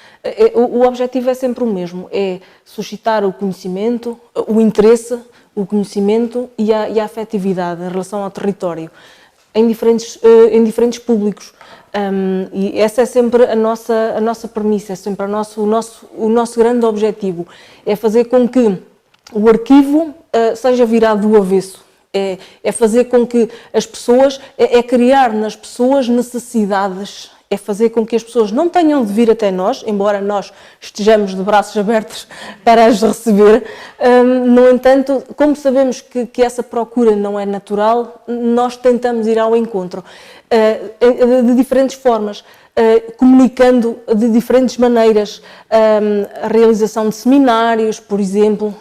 o objetivo é sempre o mesmo, é suscitar o conhecimento, o interesse, o conhecimento e a afetividade em relação ao território, em diferentes públicos. E essa é sempre a nossa premissa, é sempre o nosso grande objetivo, é fazer com que o arquivo seja virado do avesso. É fazer com que as pessoas, é criar nas pessoas necessidades, é fazer com que as pessoas não tenham de vir até nós, embora nós estejamos de braços abertos para as receber. No entanto, como sabemos que essa procura não é natural, nós tentamos ir ao encontro de diferentes formas. Comunicando de diferentes maneiras, a realização de seminários, por exemplo,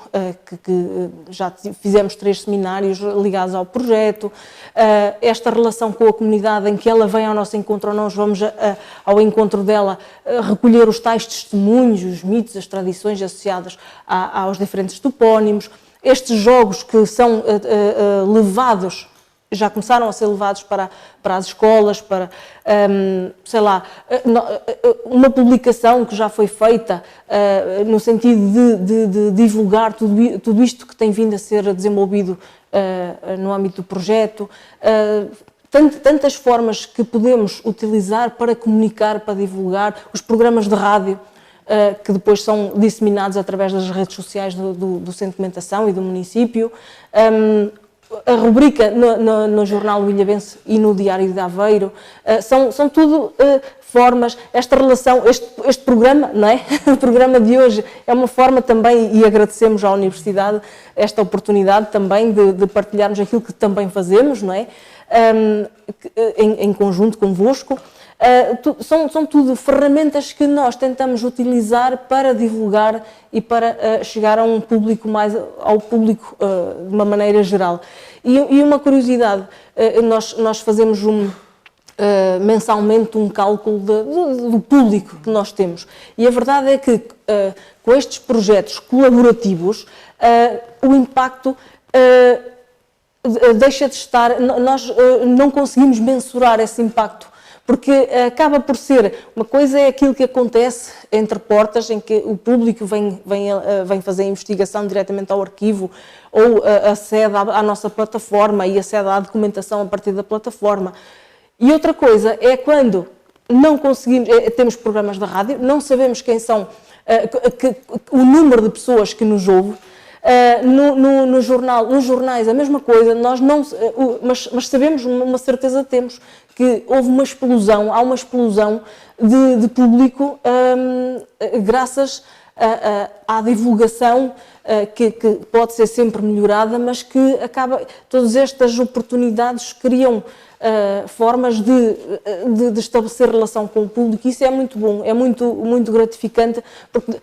que já fizemos 3 seminários ligados ao projeto, esta relação com a comunidade em que ela vem ao nosso encontro ou nós vamos ao encontro dela, recolher os tais testemunhos, os mitos, as tradições associadas aos diferentes topónimos, estes jogos que são levados, já começaram a ser levados para as escolas, para, sei lá, uma publicação que já foi feita no sentido de divulgar tudo isto que tem vindo a ser desenvolvido no âmbito do projeto. Tantas formas que podemos utilizar para comunicar, para divulgar, os programas de rádio, que depois são disseminados através das redes sociais do Centro de Documentação e do município. A rubrica no jornal O Ilhabense e no Diário de Aveiro, são tudo formas, esta relação, este programa, não é? O programa de hoje é uma forma também, e agradecemos à Universidade esta oportunidade também de partilharmos aquilo que também fazemos, não é? Em conjunto convosco. São tudo ferramentas que nós tentamos utilizar para divulgar e para chegar a um público ao público de uma maneira geral. E uma curiosidade, nós fazemos mensalmente um cálculo do público que nós temos e a verdade é que com estes projetos colaborativos o impacto deixa de estar, nós não conseguimos mensurar esse impacto. Porque acaba por ser, uma coisa é aquilo que acontece entre portas, em que o público vem fazer a investigação diretamente ao arquivo, ou acede à nossa plataforma e acede à documentação a partir da plataforma. E outra coisa é quando não conseguimos, temos programas de rádio, não sabemos quem são, o número de pessoas que nos ouve. Nos jornais a mesma coisa, nós não, mas sabemos, uma certeza temos, que houve uma explosão, há uma explosão de público graças à divulgação que pode ser sempre melhorada, mas que todas estas oportunidades criam formas de estabelecer relação com o público. Isso é muito bom, é muito gratificante, porque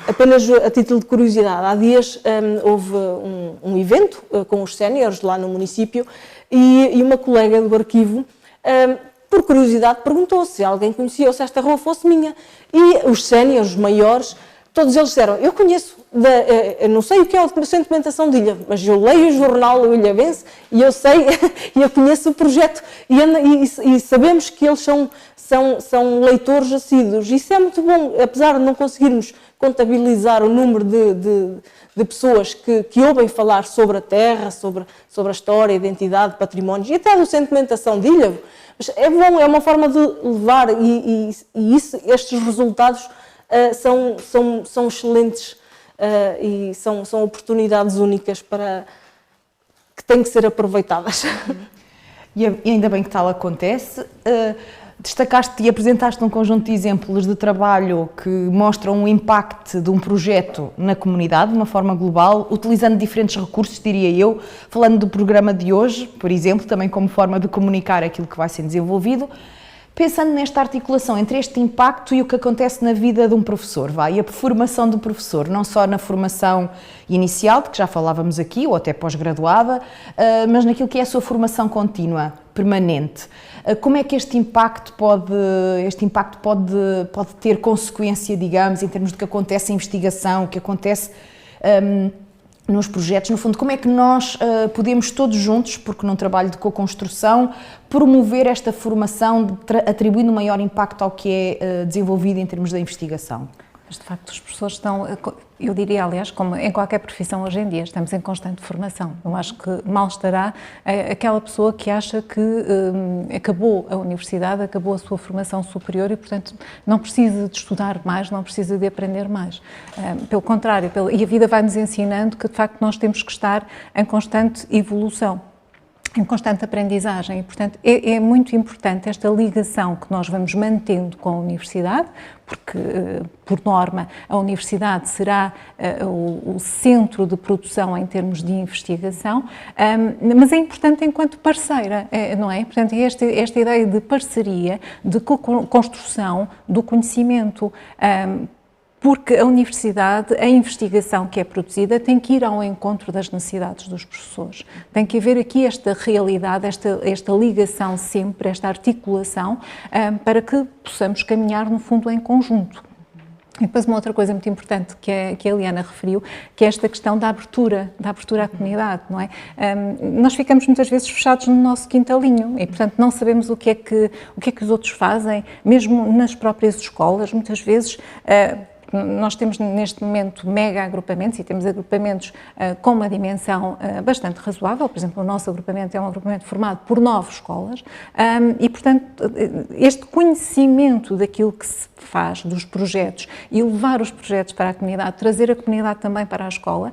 apenas a título de curiosidade, há dias houve um evento com os séniores lá no município e uma colega do arquivo, por curiosidade, perguntou se alguém conhecia ou se esta rua fosse minha. E os séniores, os maiores, todos eles disseram, eu conheço, eu não sei o que é o Centro de Documentação de Ilha, mas eu leio o jornal O Ilhabense e eu sei, e eu conheço o projeto e sabemos que eles são leitores assíduos. Isso é muito bom, apesar de não conseguirmos contabilizar o número de pessoas que ouvem falar sobre a terra, sobre a história, a identidade, patrimónios e até do Centro de Documentação de Ilha. Mas é bom, é uma forma de levar e estes resultados são excelentes e são oportunidades únicas que têm que ser aproveitadas. E ainda bem que tal acontece. Destacaste e apresentaste um conjunto de exemplos de trabalho que mostram o impacto de um projeto na comunidade, de uma forma global, utilizando diferentes recursos, diria eu, falando do programa de hoje, por exemplo, também como forma de comunicar aquilo que vai ser desenvolvido, pensando nesta articulação entre este impacto e o que acontece na vida de um professor, e a formação do professor, não só na formação inicial, de que já falávamos aqui, ou até pós-graduada, mas naquilo que é a sua formação contínua, permanente. Como é que este impacto pode ter consequência, digamos, em termos do que acontece em investigação, o que acontece nos projetos? No fundo, como é que nós podemos todos juntos, porque num trabalho de co-construção, promover esta formação, atribuindo um maior impacto ao que é desenvolvido em termos da investigação? Mas, de facto, os professores estão, eu diria, aliás, como em qualquer profissão hoje em dia, estamos em constante formação. Eu acho que mal estará aquela pessoa que acha que acabou a universidade, acabou a sua formação superior e, portanto, não precisa de estudar mais, não precisa de aprender mais. Pelo contrário, e a vida vai-nos ensinando que, de facto, nós temos que estar em constante evolução, em constante aprendizagem. E, portanto, é muito importante esta ligação que nós vamos mantendo com a universidade, porque, por norma, a universidade será o centro de produção em termos de investigação, mas é importante enquanto parceira, não é? Portanto, esta ideia de parceria, de construção do conhecimento, porque a universidade, a investigação que é produzida tem que ir ao encontro das necessidades dos professores. Tem que haver aqui esta realidade, esta ligação sempre, esta articulação, para que possamos caminhar, no fundo, em conjunto. E depois uma outra coisa muito importante que a Eliana referiu, que é esta questão da abertura à comunidade, não é? Nós ficamos muitas vezes fechados no nosso quintalinho e, portanto, não sabemos o que é que os outros fazem, mesmo nas próprias escolas, muitas vezes. Nós temos neste momento mega agrupamentos e temos agrupamentos com uma dimensão bastante razoável. Por exemplo, o nosso agrupamento é um agrupamento formado por 9 escolas e, portanto, este conhecimento daquilo que se faz, dos projetos, e levar os projetos para a comunidade, trazer a comunidade também para a escola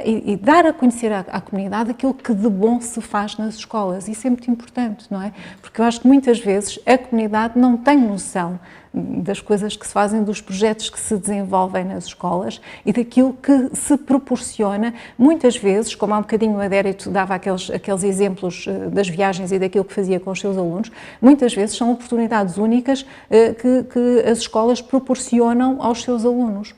e dar a conhecer à comunidade aquilo que de bom se faz nas escolas. Isso é muito importante, não é? Porque eu acho que muitas vezes a comunidade não tem noção das coisas que se fazem, dos projetos que se desenvolvem nas escolas e daquilo que se proporciona, muitas vezes, como há um bocadinho o Adérito dava aqueles exemplos das viagens e daquilo que fazia com os seus alunos, muitas vezes são oportunidades únicas que as escolas proporcionam aos seus alunos.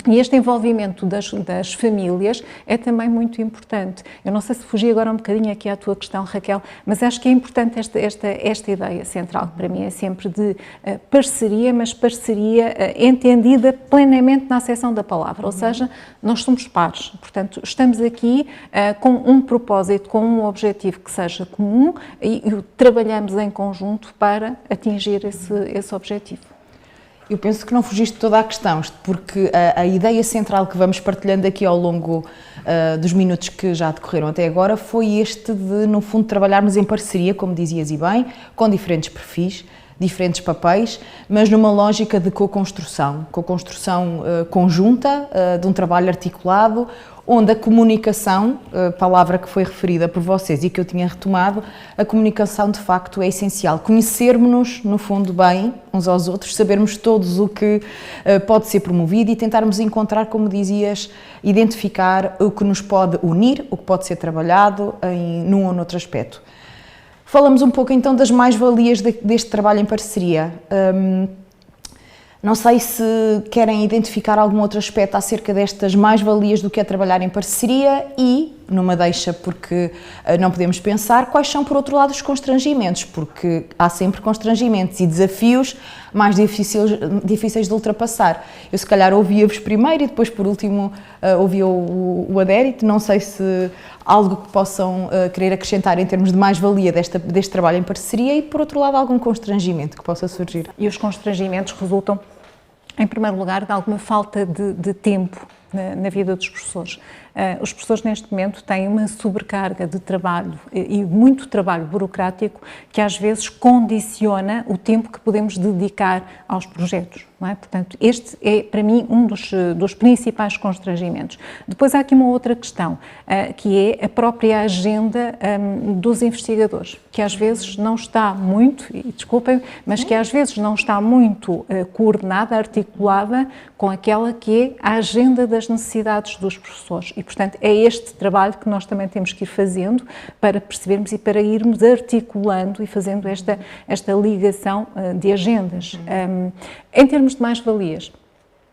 E este envolvimento das famílias é também muito importante. Eu não sei se fugi agora um bocadinho aqui à tua questão, Raquel, mas acho que é importante esta ideia central, que para mim é sempre de parceria, mas parceria entendida plenamente na acessão da palavra, ou seja, nós somos pares, portanto, estamos aqui com um propósito, com um objetivo que seja comum e trabalhamos em conjunto para atingir esse objetivo. Eu penso que não fugiste toda a questão, porque a ideia central que vamos partilhando aqui ao longo dos minutos que já decorreram até agora foi este de, no fundo, trabalharmos em parceria, como dizias e bem, com diferentes perfis, diferentes papéis, mas numa lógica de co-construção conjunta, de um trabalho articulado, onde a comunicação, palavra que foi referida por vocês e que eu tinha retomado, a comunicação de facto é essencial. Conhecermos-nos, no fundo, bem uns aos outros, sabermos todos o que pode ser promovido e tentarmos encontrar, como dizias, identificar o que nos pode unir, o que pode ser trabalhado num ou noutro aspecto. Falamos um pouco então das mais-valias deste trabalho em parceria. Não sei se querem identificar algum outro aspecto acerca destas mais-valias do que é trabalhar em parceria e, numa deixa, porque não podemos pensar, quais são, por outro lado, os constrangimentos, porque há sempre constrangimentos e desafios mais difíceis de ultrapassar. Eu, se calhar, ouvia-vos primeiro e depois, por último, ouvia o Adérito. Não sei se algo que possam querer acrescentar em termos de mais-valia deste trabalho em parceria e, por outro lado, algum constrangimento que possa surgir. E os constrangimentos resultam, em primeiro lugar, de alguma falta de tempo na vida dos professores. Os professores, neste momento, têm uma sobrecarga de trabalho e muito trabalho burocrático que, às vezes, condiciona o tempo que podemos dedicar aos projetos. não é? Portanto, este é, para mim, um dos principais constrangimentos. Depois há aqui uma outra questão, que é a própria agenda dos investigadores, que às vezes não está muito, e desculpem, mas que às vezes não está muito coordenada, articulada com aquela que é a agenda das necessidades dos professores. E, portanto, é este trabalho que nós também temos que ir fazendo para percebermos e para irmos articulando e fazendo esta ligação de agendas. Em termos de mais-valias,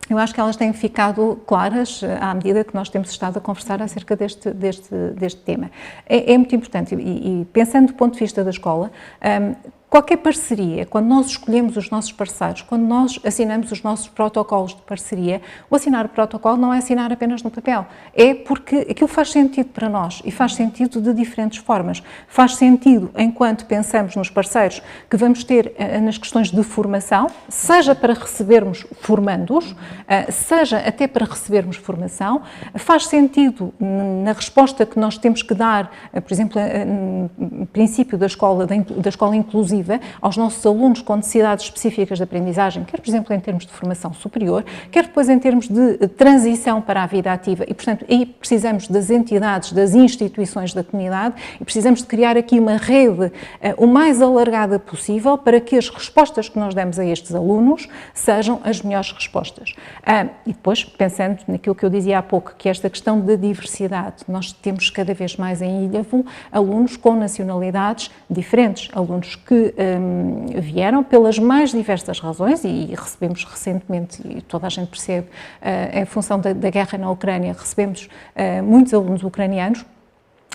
eu acho que elas têm ficado claras à medida que nós temos estado a conversar acerca deste tema. É muito importante, e pensando do ponto de vista da escola, qualquer parceria, quando nós escolhemos os nossos parceiros, quando nós assinamos os nossos protocolos de parceria, o assinar o protocolo não é assinar apenas no papel, é porque aquilo faz sentido para nós e faz sentido de diferentes formas. Faz sentido enquanto pensamos nos parceiros que vamos ter nas questões de formação, seja para recebermos formandos, seja até para recebermos formação. Faz sentido na resposta que nós temos que dar, por exemplo, no princípio da escola inclusiva, aos nossos alunos com necessidades específicas de aprendizagem, quer, por exemplo, em termos de formação superior, quer depois em termos de transição para a vida ativa. E, portanto, aí precisamos das entidades, das instituições da comunidade e precisamos de criar aqui uma rede o mais alargada possível para que as respostas que nós demos a estes alunos sejam as melhores respostas. E depois, pensando naquilo que eu dizia há pouco, que esta questão da diversidade, nós temos cada vez mais em Ilhavo alunos com nacionalidades diferentes, alunos que vieram pelas mais diversas razões e recebemos recentemente, e toda a gente percebe, em função da guerra na Ucrânia, recebemos muitos alunos ucranianos,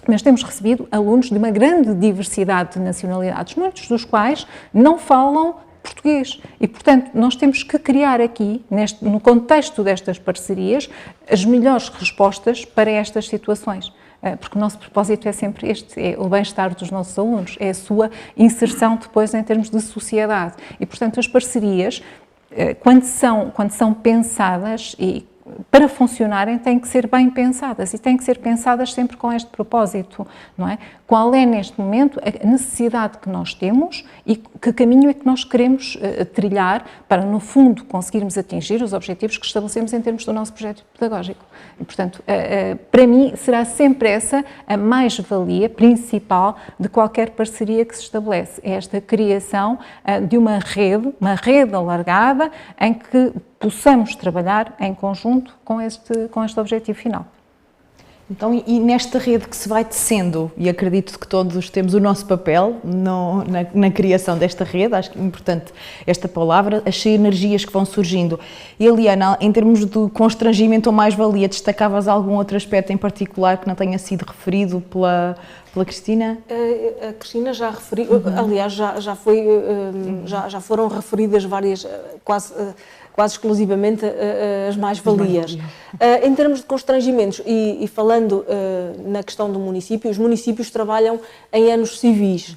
mas temos recebido alunos de uma grande diversidade de nacionalidades, muitos dos quais não falam português. E, portanto, nós temos que criar aqui, no contexto destas parcerias, as melhores respostas para estas situações. Porque o nosso propósito é sempre este, é o bem-estar dos nossos alunos, é a sua inserção depois em termos de sociedade. E, portanto, as parcerias, quando são pensadas e para funcionarem, têm que ser bem pensadas e têm que ser pensadas sempre com este propósito, não é? Qual é, neste momento, a necessidade que nós temos e que caminho é que nós queremos trilhar para, no fundo, conseguirmos atingir os objetivos que estabelecemos em termos do nosso projeto pedagógico. E, portanto, para mim, será sempre essa a mais-valia principal de qualquer parceria que se estabelece. É esta criação de uma rede alargada em que possamos trabalhar em conjunto com este objetivo final. Então, e nesta rede que se vai tecendo, e acredito que todos temos o nosso papel na criação desta rede, acho que é importante esta palavra, as sinergias que vão surgindo. E, Eliana, em termos de constrangimento ou mais-valia, destacavas algum outro aspecto em particular que não tenha sido referido pela Cristina? A Cristina já referiu, aliás, já foram referidas várias, quase exclusivamente as mais-valias. Em termos de constrangimentos, e falando na questão do município, os municípios trabalham em anos civis.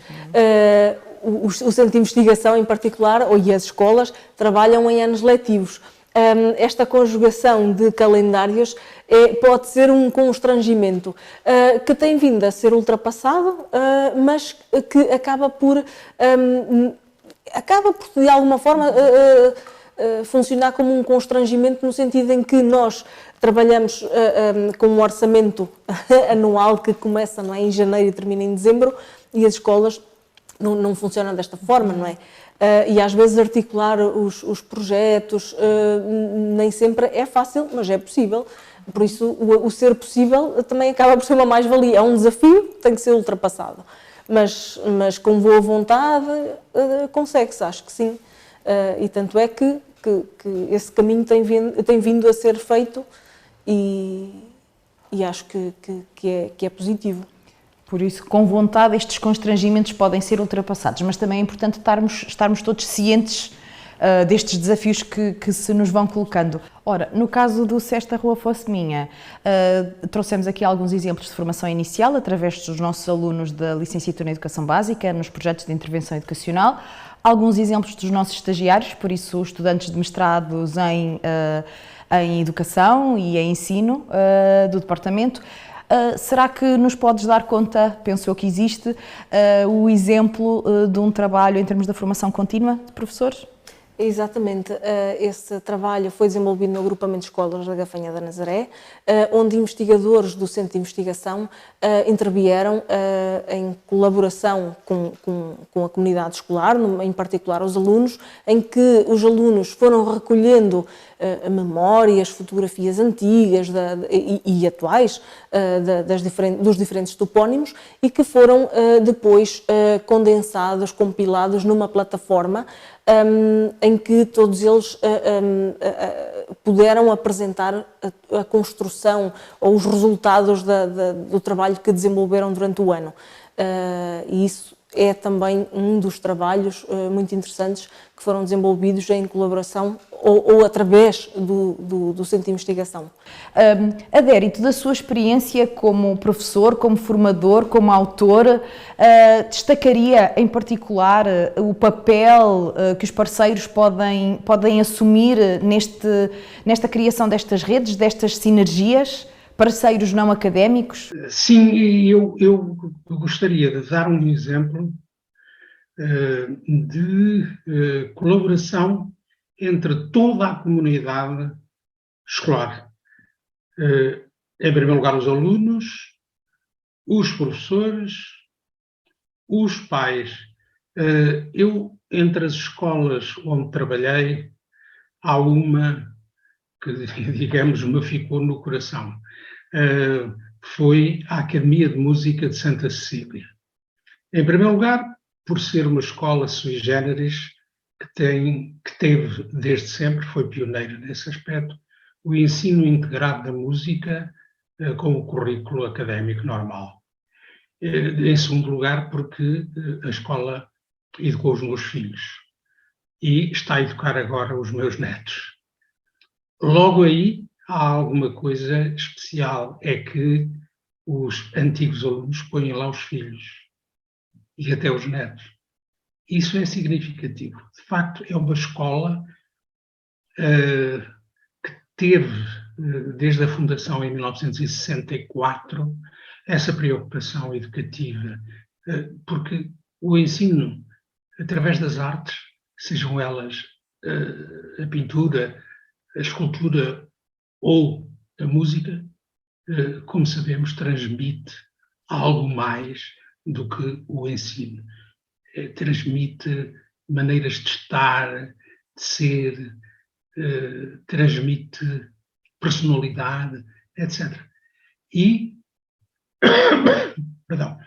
O Centro de Investigação, em particular, e as escolas, trabalham em anos letivos. Esta conjugação de calendários pode ser um constrangimento que tem vindo a ser ultrapassado, mas que acaba por de alguma forma, funcionar como um constrangimento no sentido em que nós trabalhamos com um orçamento anual que começa, não é, em janeiro e termina em dezembro, e as escolas não funcionam desta forma, não é? E às vezes articular os projetos nem sempre é fácil, mas é possível. Por isso, o ser possível também acaba por ser uma mais-valia. É um desafio, tem que ser ultrapassado. Mas com boa vontade consegue-se, acho que sim. E tanto é que esse caminho tem vindo a ser feito e acho que é positivo. Por isso, com vontade, estes constrangimentos podem ser ultrapassados, mas também é importante estarmos todos cientes destes desafios que se nos vão colocando. Ora, no caso do Se Esta Rua Fosse Minha, trouxemos aqui alguns exemplos de formação inicial através dos nossos alunos da licenciatura em Educação Básica, nos projetos de intervenção educacional, alguns exemplos dos nossos estagiários, por isso estudantes de mestrados em Educação e em Ensino do Departamento. Será que nos podes dar conta, penso eu que existe, o exemplo de um trabalho em termos da formação contínua de professores? Exatamente. Esse trabalho foi desenvolvido no agrupamento de escolas da Gafanha da Nazaré, onde investigadores do Centro de Investigação intervieram em colaboração com a comunidade escolar, em particular os alunos, em que os alunos foram recolhendo memórias, fotografias antigas e atuais dos diferentes topónimos e que foram depois condensados, compilados numa plataforma em que todos eles puderam apresentar a construção ou os resultados do trabalho que desenvolveram durante o ano. E isso é também um dos trabalhos muito interessantes que foram desenvolvidos em colaboração ou através do Centro de Investigação. Adérito, da sua experiência como professor, como formador, como autor, destacaria em particular o papel que os parceiros podem assumir nesta criação destas redes, destas sinergias, parceiros não académicos? Sim, eu gostaria de dar um exemplo de colaboração entre toda a comunidade escolar. Em primeiro lugar, os alunos, os professores, os pais. Entre as escolas onde trabalhei, há uma que, digamos, me ficou no coração. Foi a Academia de Música de Santa Cecília. Em primeiro lugar, por ser uma escola sui generis que teve desde sempre, foi pioneira nesse aspecto, o ensino integrado da música com o currículo académico normal. Em segundo lugar, porque a escola educou os meus filhos e está a educar agora os meus netos. Logo aí, há alguma coisa especial, é que os antigos alunos põem lá os filhos e até os netos. Isso é significativo. De facto, é uma escola que teve, desde a fundação em 1964, essa preocupação educativa, porque o ensino, através das artes, sejam elas a pintura, a escultura ou a música, como sabemos, transmite algo mais do que o ensino. Transmite maneiras de estar, de ser, transmite personalidade, etc. E, perdão,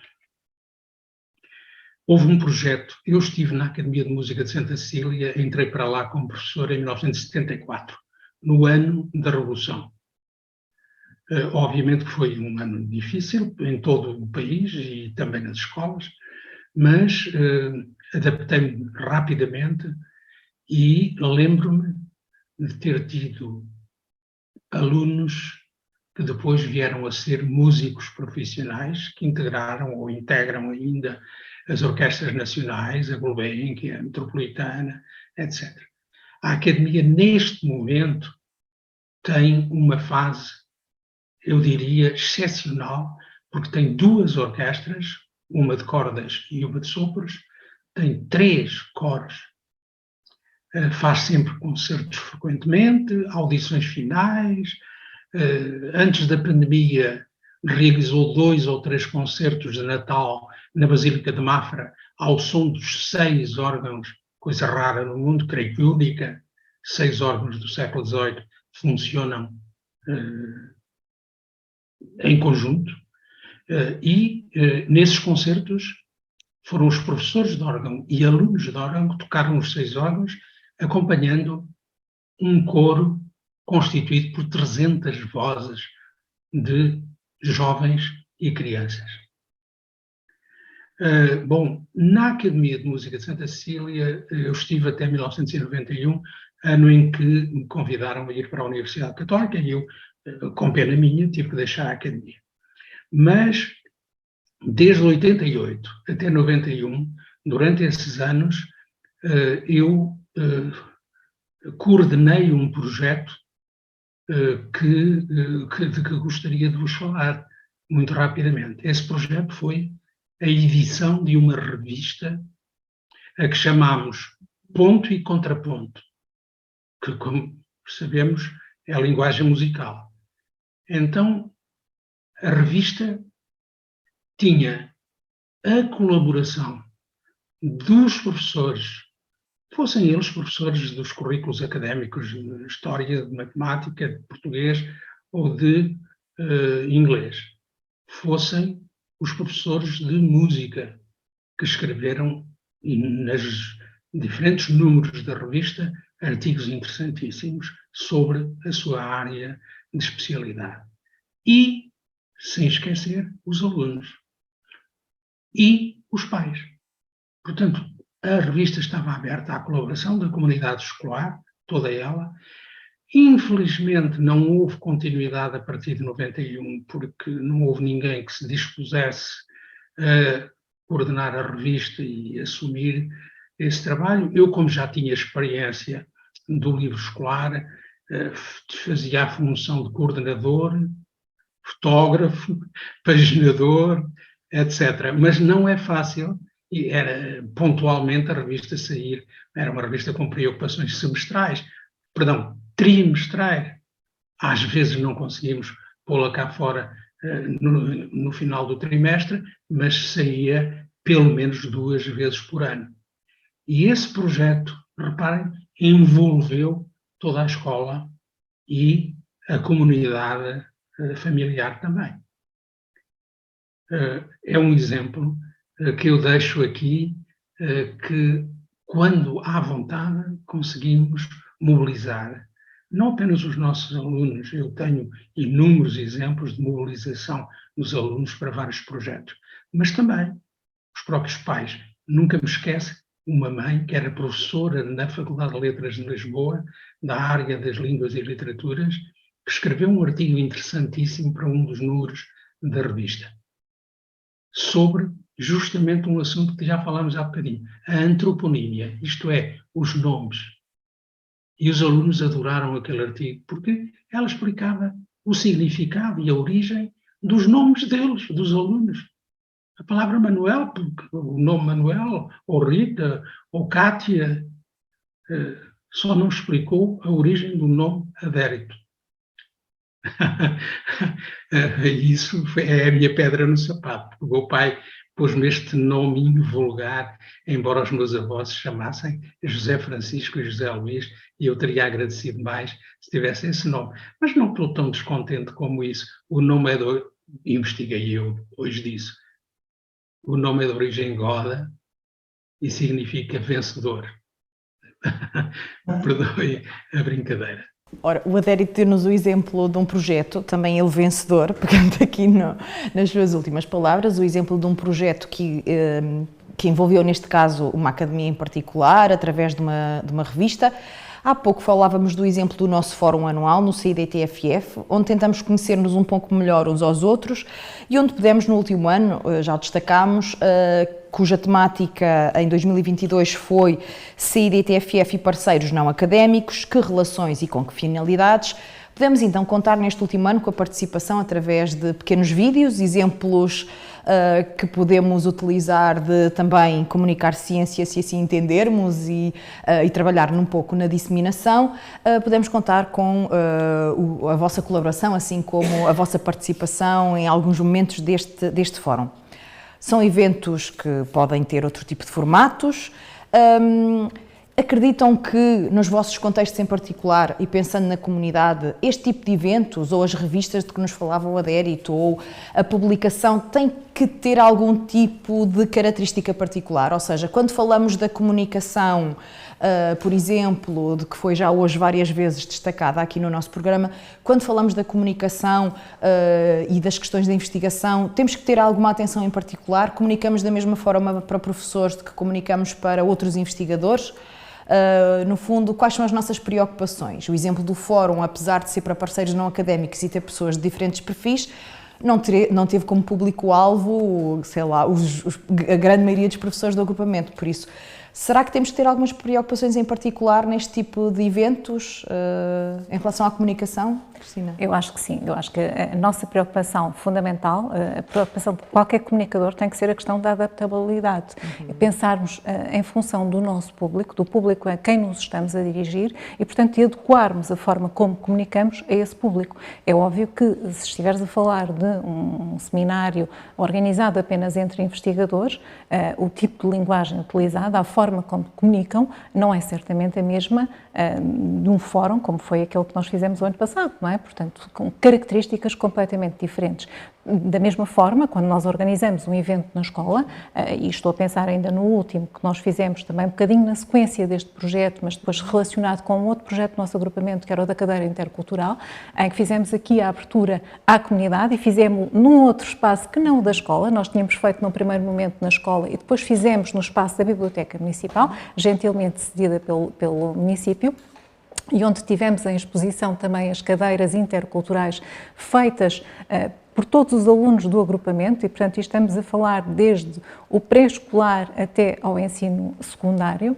houve um projeto, eu estive na Academia de Música de Santa Cecília, entrei para lá como professor em 1974, no ano da Revolução. Obviamente que foi um ano difícil em todo o país e também nas escolas, mas adaptei-me rapidamente e lembro-me de ter tido alunos que depois vieram a ser músicos profissionais, que integraram ou integram ainda as orquestras nacionais, a Gulbenkian, a Metropolitana, etc. A Academia, neste momento, tem uma fase, eu diria, excepcional, porque tem duas orquestras, uma de cordas e uma de sopros, tem 3 coros, faz sempre concertos frequentemente, audições finais. Antes da pandemia, realizou 2 ou 3 concertos de Natal na Basílica de Mafra, ao som dos 6 órgãos, coisa rara no mundo, creio que única, 6 órgãos do século XVIII funcionam em conjunto. Nesses concertos foram os professores de órgão e alunos de órgão que tocaram os 6 órgãos, acompanhando um coro constituído por 300 vozes de jovens e crianças. Na Academia de Música de Santa Cecília, eu estive até 1991, ano em que me convidaram a ir para a Universidade Católica, e eu, com pena minha, tive que deixar a Academia. Mas, desde 88 até 91, durante esses anos, eu coordenei um projeto de que gostaria de vos falar muito rapidamente. Esse projeto foi a edição de uma revista a que chamámos ponto e contraponto, que, como sabemos, é a linguagem musical. Então, a revista tinha a colaboração dos professores, fossem eles professores dos currículos académicos de História, de Matemática, de Português ou de Inglês, fossem os professores de música que escreveram nas diferentes números da revista artigos interessantíssimos sobre a sua área de especialidade. E, sem esquecer, os alunos e os pais. Portanto, a revista estava aberta à colaboração da comunidade escolar, toda ela. Infelizmente, não houve continuidade a partir de 91, porque não houve ninguém que se dispusesse a coordenar a revista e assumir esse trabalho. Eu, como já tinha experiência do livro escolar, fazia a função de coordenador, fotógrafo, paginador, etc. Mas não é fácil, e era pontualmente a revista sair, era uma revista com preocupações trimestrais. Às vezes não conseguimos pô-la cá fora no final do trimestre, mas saía pelo menos 2 vezes por ano. E esse projeto, reparem, envolveu toda a escola e a comunidade familiar também. É um exemplo que eu deixo aqui, que quando há vontade conseguimos mobilizar não apenas os nossos alunos, eu tenho inúmeros exemplos de mobilização dos alunos para vários projetos, mas também os próprios pais. Nunca me esquece uma mãe que era professora na Faculdade de Letras de Lisboa, da área das línguas e literaturas, que escreveu um artigo interessantíssimo para um dos números da revista, sobre justamente um assunto que já falámos há bocadinho, a antroponímia, isto é, os nomes. E os alunos adoraram aquele artigo, porque ela explicava o significado e a origem dos nomes deles, dos alunos. A palavra Manuel, o nome Manuel, ou Rita, ou Cátia, só não explicou a origem do nome Adérito. Isso é a minha pedra no sapato. O meu pai pôs-me este nominho vulgar, embora os meus avós se chamassem José Francisco e José Luís, e eu teria agradecido mais se tivesse esse nome. Mas não estou tão descontente como isso. O nome é investiguei eu hoje disso. O nome é de origem goda e significa vencedor. Perdoe a brincadeira. Ora, o Adérito deu-nos o exemplo de um projeto, também ele vencedor, pegando aqui nas suas últimas palavras, o exemplo de um projeto que envolveu, neste caso, uma academia em particular, através de uma revista. Há pouco falávamos do exemplo do nosso fórum anual no CIDTFF, onde tentamos conhecer-nos um pouco melhor uns aos outros e onde pudemos, no último ano, já o destacámos, cuja temática em 2022 foi CIDTFF e parceiros não académicos, que relações e com que finalidades. Podemos então contar neste último ano com a participação através de pequenos vídeos, exemplos que podemos utilizar de também comunicar ciência, se assim entendermos, e trabalhar um pouco na disseminação. Podemos contar com a vossa colaboração, assim como a vossa participação em alguns momentos deste fórum. São eventos que podem ter outro tipo de formatos. Acreditam que, nos vossos contextos em particular, e pensando na comunidade, este tipo de eventos, ou as revistas de que nos falava o Adérito, ou a publicação, tem que ter algum tipo de característica particular? Ou seja, quando falamos da comunicação, por exemplo, de que foi já hoje várias vezes destacada aqui no nosso programa, quando falamos da comunicação e das questões da investigação, temos que ter alguma atenção em particular? Comunicamos da mesma forma para professores de que comunicamos para outros investigadores? No fundo, quais são as nossas preocupações? O exemplo do fórum, apesar de ser para parceiros não académicos e ter pessoas de diferentes perfis, não teve como público-alvo, sei lá, a grande maioria dos professores do agrupamento. Por isso, Será que temos que ter algumas preocupações em particular neste tipo de eventos em relação à comunicação, Cristina? Eu acho que sim, eu acho que a nossa preocupação fundamental, a preocupação de qualquer comunicador tem que ser a questão da adaptabilidade. Pensarmos em função do nosso público, do público a quem nos estamos a dirigir e, portanto, adequarmos a forma como comunicamos a esse público. É óbvio que se estiveres a falar de um seminário organizado apenas entre investigadores, o tipo de linguagem utilizada, a forma como comunicam, não é certamente a mesma de um fórum, como foi aquele que nós fizemos o ano passado, não é? Portanto, com características completamente diferentes. Da mesma forma, quando nós organizamos um evento na escola, e estou a pensar ainda no último que nós fizemos também um bocadinho na sequência deste projeto, mas depois relacionado com um outro projeto do nosso agrupamento, que era o da cadeira intercultural, em que fizemos aqui a abertura à comunidade e fizemos num outro espaço que não o da escola. Nós tínhamos feito num primeiro momento na escola e depois fizemos no espaço da Biblioteca Municipal, gentilmente cedida pelo município, e onde tivemos em exposição também as cadeiras interculturais feitas por todos os alunos do agrupamento e, portanto, estamos a falar desde o pré-escolar até ao ensino secundário.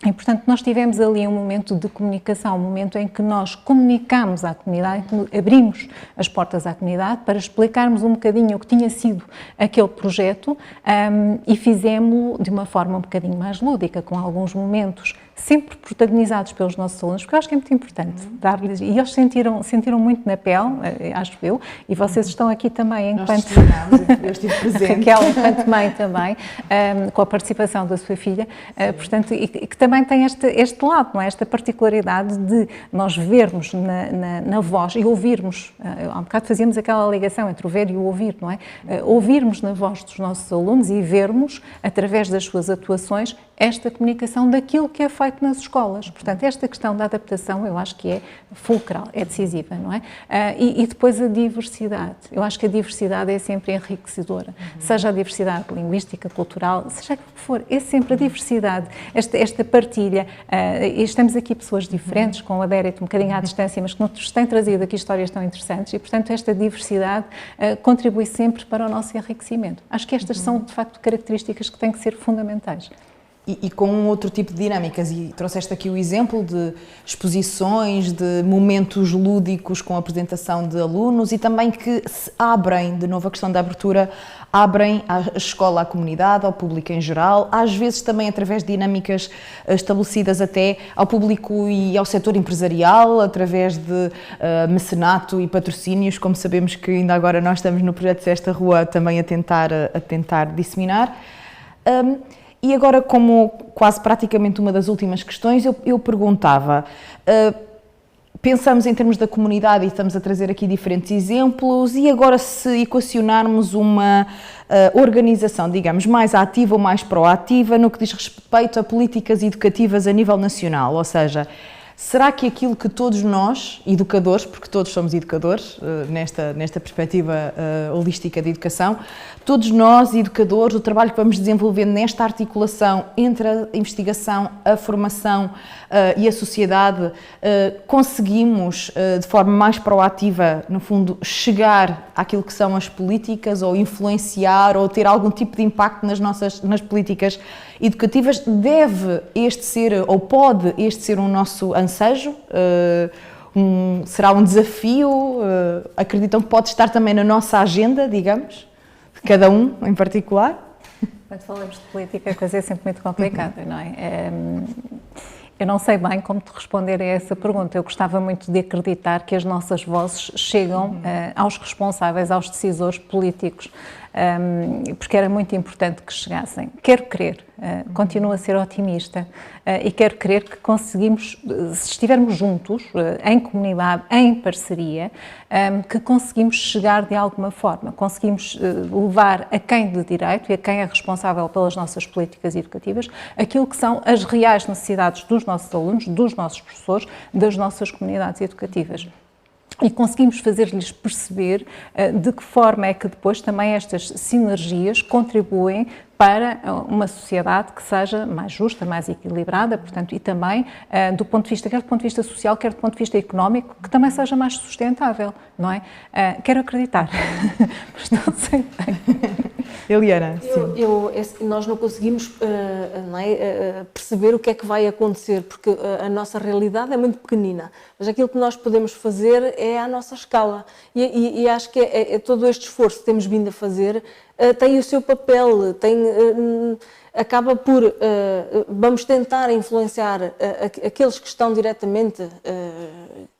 E, portanto, nós tivemos ali um momento de comunicação, um momento em que nós comunicámos à comunidade, em que abrimos as portas à comunidade para explicarmos um bocadinho o que tinha sido aquele projeto e fizemos-lo de uma forma um bocadinho mais lúdica, com alguns momentos sempre protagonizados pelos nossos alunos, porque eu acho que é muito importante dar-lhes, e eles sentiram muito na pele, acho eu, e vocês estão aqui também enquanto... Eu estive presente. Raquel, enquanto mãe também, com a participação da sua filha, portanto, e que também tem este lado, não é? Esta particularidade de nós vermos na voz e ouvirmos, há um bocado fazíamos aquela ligação entre o ver e o ouvir, não é? Ouvirmos na voz dos nossos alunos e vermos, através das suas atuações, esta comunicação daquilo que é feito nas escolas. Portanto, esta questão da adaptação eu acho que é fulcral, é decisiva, não é? E depois a diversidade. Eu acho que a diversidade é sempre enriquecedora. Seja a diversidade linguística, cultural, seja o que for, é sempre a diversidade, esta partilha. Estamos aqui pessoas diferentes, com o adérito um bocadinho à distância, mas que nos têm trazido aqui histórias tão interessantes e, portanto, esta diversidade contribui sempre para o nosso enriquecimento. Acho que estas são, de facto, características que têm que ser fundamentais. E com outro tipo de dinâmicas, e trouxeste aqui o exemplo de exposições, de momentos lúdicos com a apresentação de alunos e também que se abrem, de novo a questão da abertura, abrem a escola à comunidade, ao público em geral, às vezes também através de dinâmicas estabelecidas até ao público e ao setor empresarial, através de mecenato e patrocínios, como sabemos que ainda agora nós estamos no projeto Sesta Rua também a tentar disseminar. E agora, como quase praticamente uma das últimas questões, eu perguntava, pensamos em termos da comunidade e estamos a trazer aqui diferentes exemplos, e agora se equacionarmos uma organização, digamos, mais ativa ou mais proativa no que diz respeito a políticas educativas a nível nacional, ou seja, será que aquilo que todos nós, educadores, porque todos somos educadores, nesta perspectiva holística de educação, todos nós, educadores, o trabalho que vamos desenvolvendo nesta articulação entre a investigação, a formação e a sociedade, conseguimos, de forma mais proativa, no fundo, chegar àquilo que são as políticas, ou influenciar, ou ter algum tipo de impacto nas políticas educativas? Deve este ser, ou pode este ser um nosso ansejo? Será um desafio? Acreditam que pode estar também na nossa agenda, digamos, de cada um em particular? Quando falamos de política, a coisa é sempre muito complicada, não é? Eu não sei bem como te responder a essa pergunta. Eu gostava muito de acreditar que as nossas vozes chegam aos responsáveis, aos decisores políticos, porque era muito importante que chegassem. Quero crer, continuo a ser otimista e quero crer que conseguimos, se estivermos juntos, em comunidade, em parceria, que conseguimos chegar de alguma forma, conseguimos levar a quem de direito e a quem é responsável pelas nossas políticas educativas aquilo que são as reais necessidades dos nossos alunos, dos nossos professores, das nossas comunidades educativas. E conseguimos fazer-lhes perceber de que forma é que depois também estas sinergias contribuem para uma sociedade que seja mais justa, mais equilibrada, portanto, e também do ponto de vista, quer do ponto de vista social, quer do ponto de vista económico, que também seja mais sustentável, não é? Quero acreditar, mas não sei bem. Eliana, nós não conseguimos perceber o que é que vai acontecer, porque a nossa realidade é muito pequenina, mas aquilo que nós podemos fazer é à nossa escala. E acho que todo este esforço que temos vindo a fazer tem o seu papel, acaba por, vamos tentar influenciar aqueles que estão diretamente,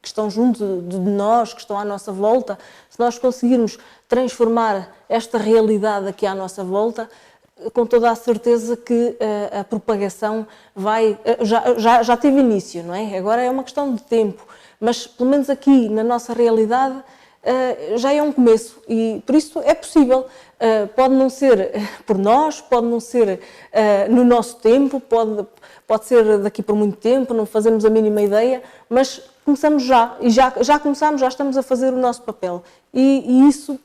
que estão junto de nós, que estão à nossa volta. Se nós conseguirmos transformar esta realidade aqui à nossa volta, com toda a certeza que a propagação já teve início, não é? Agora é uma questão de tempo, mas pelo menos aqui na nossa realidade já é um começo e por isso é possível. Pode não ser por nós, pode não ser no nosso tempo, pode ser daqui por muito tempo, não fazemos a mínima ideia, mas começamos já, e já começamos, já estamos a fazer o nosso papel. E isso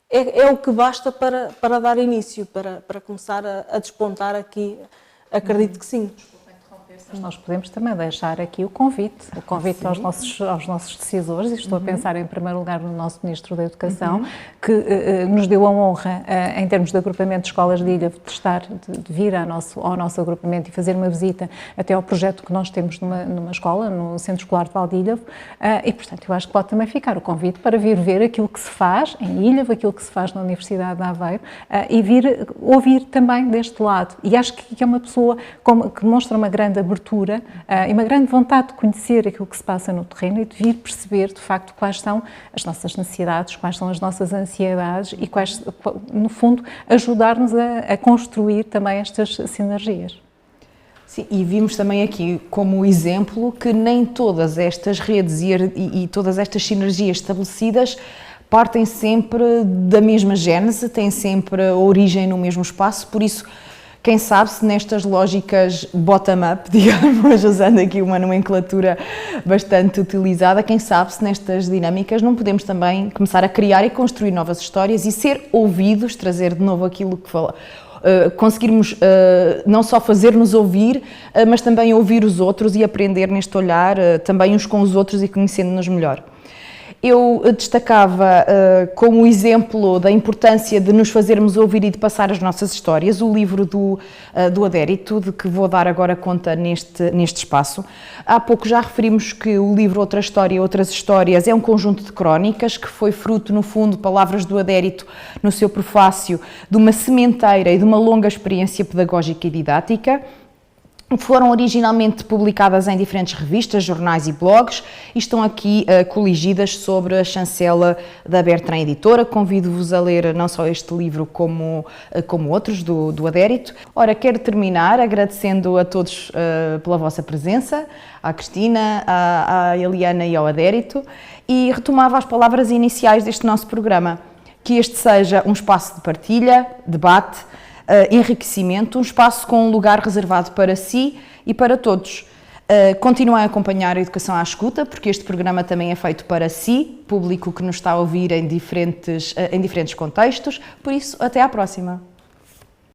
é o que basta para dar início, para começar a despontar aqui, acredito que sim. Nós podemos também deixar aqui o convite aos nossos decisores, e estou a pensar em primeiro lugar no nosso Ministro da Educação, que nos deu a honra, em termos de agrupamento de escolas de Ilhavo, de vir ao nosso agrupamento e fazer uma visita até ao projeto que nós temos numa escola, no Centro Escolar de Valdilhavo, e portanto eu acho que pode também ficar o convite para vir ver aquilo que se faz em Ilhavo, aquilo que se faz na Universidade de Aveiro, e vir ouvir também deste lado. E acho que é uma pessoa que demonstra uma grande abertura e uma grande vontade de conhecer aquilo que se passa no terreno e de vir perceber, de facto, quais são as nossas necessidades, quais são as nossas ansiedades e quais, no fundo, ajudar-nos a construir também estas sinergias. Sim, e vimos também aqui como exemplo que nem todas estas redes e todas estas sinergias estabelecidas partem sempre da mesma gênese, têm sempre a origem no mesmo espaço, por isso quem sabe se nestas lógicas bottom-up, digamos, usando aqui uma nomenclatura bastante utilizada, quem sabe se nestas dinâmicas não podemos também começar a criar e construir novas histórias e ser ouvidos, trazer de novo aquilo que fala, conseguirmos não só fazer-nos ouvir, mas também ouvir os outros e aprender neste olhar também uns com os outros e conhecendo-nos melhor. Eu destacava como exemplo da importância de nos fazermos ouvir e de passar as nossas histórias, o livro do Adérito, de que vou dar agora conta neste espaço. Há pouco já referimos que o livro Outra História, Outras Histórias é um conjunto de crónicas que foi fruto, no fundo, palavras do Adérito no seu prefácio, de uma sementeira e de uma longa experiência pedagógica e didática. Foram originalmente publicadas em diferentes revistas, jornais e blogs e estão aqui coligidas sobre a chancela da Bertrand Editora. Convido-vos a ler não só este livro como outros do Adérito. Ora, quero terminar agradecendo a todos pela vossa presença, à Cristina, à Eliana e ao Adérito, e retomava as palavras iniciais deste nosso programa, que este seja um espaço de partilha, debate, enriquecimento, um espaço com um lugar reservado para si e para todos. Continuem a acompanhar a Educação à Escuta, porque este programa também é feito para si, público que nos está a ouvir em diferentes contextos, por isso, até à próxima.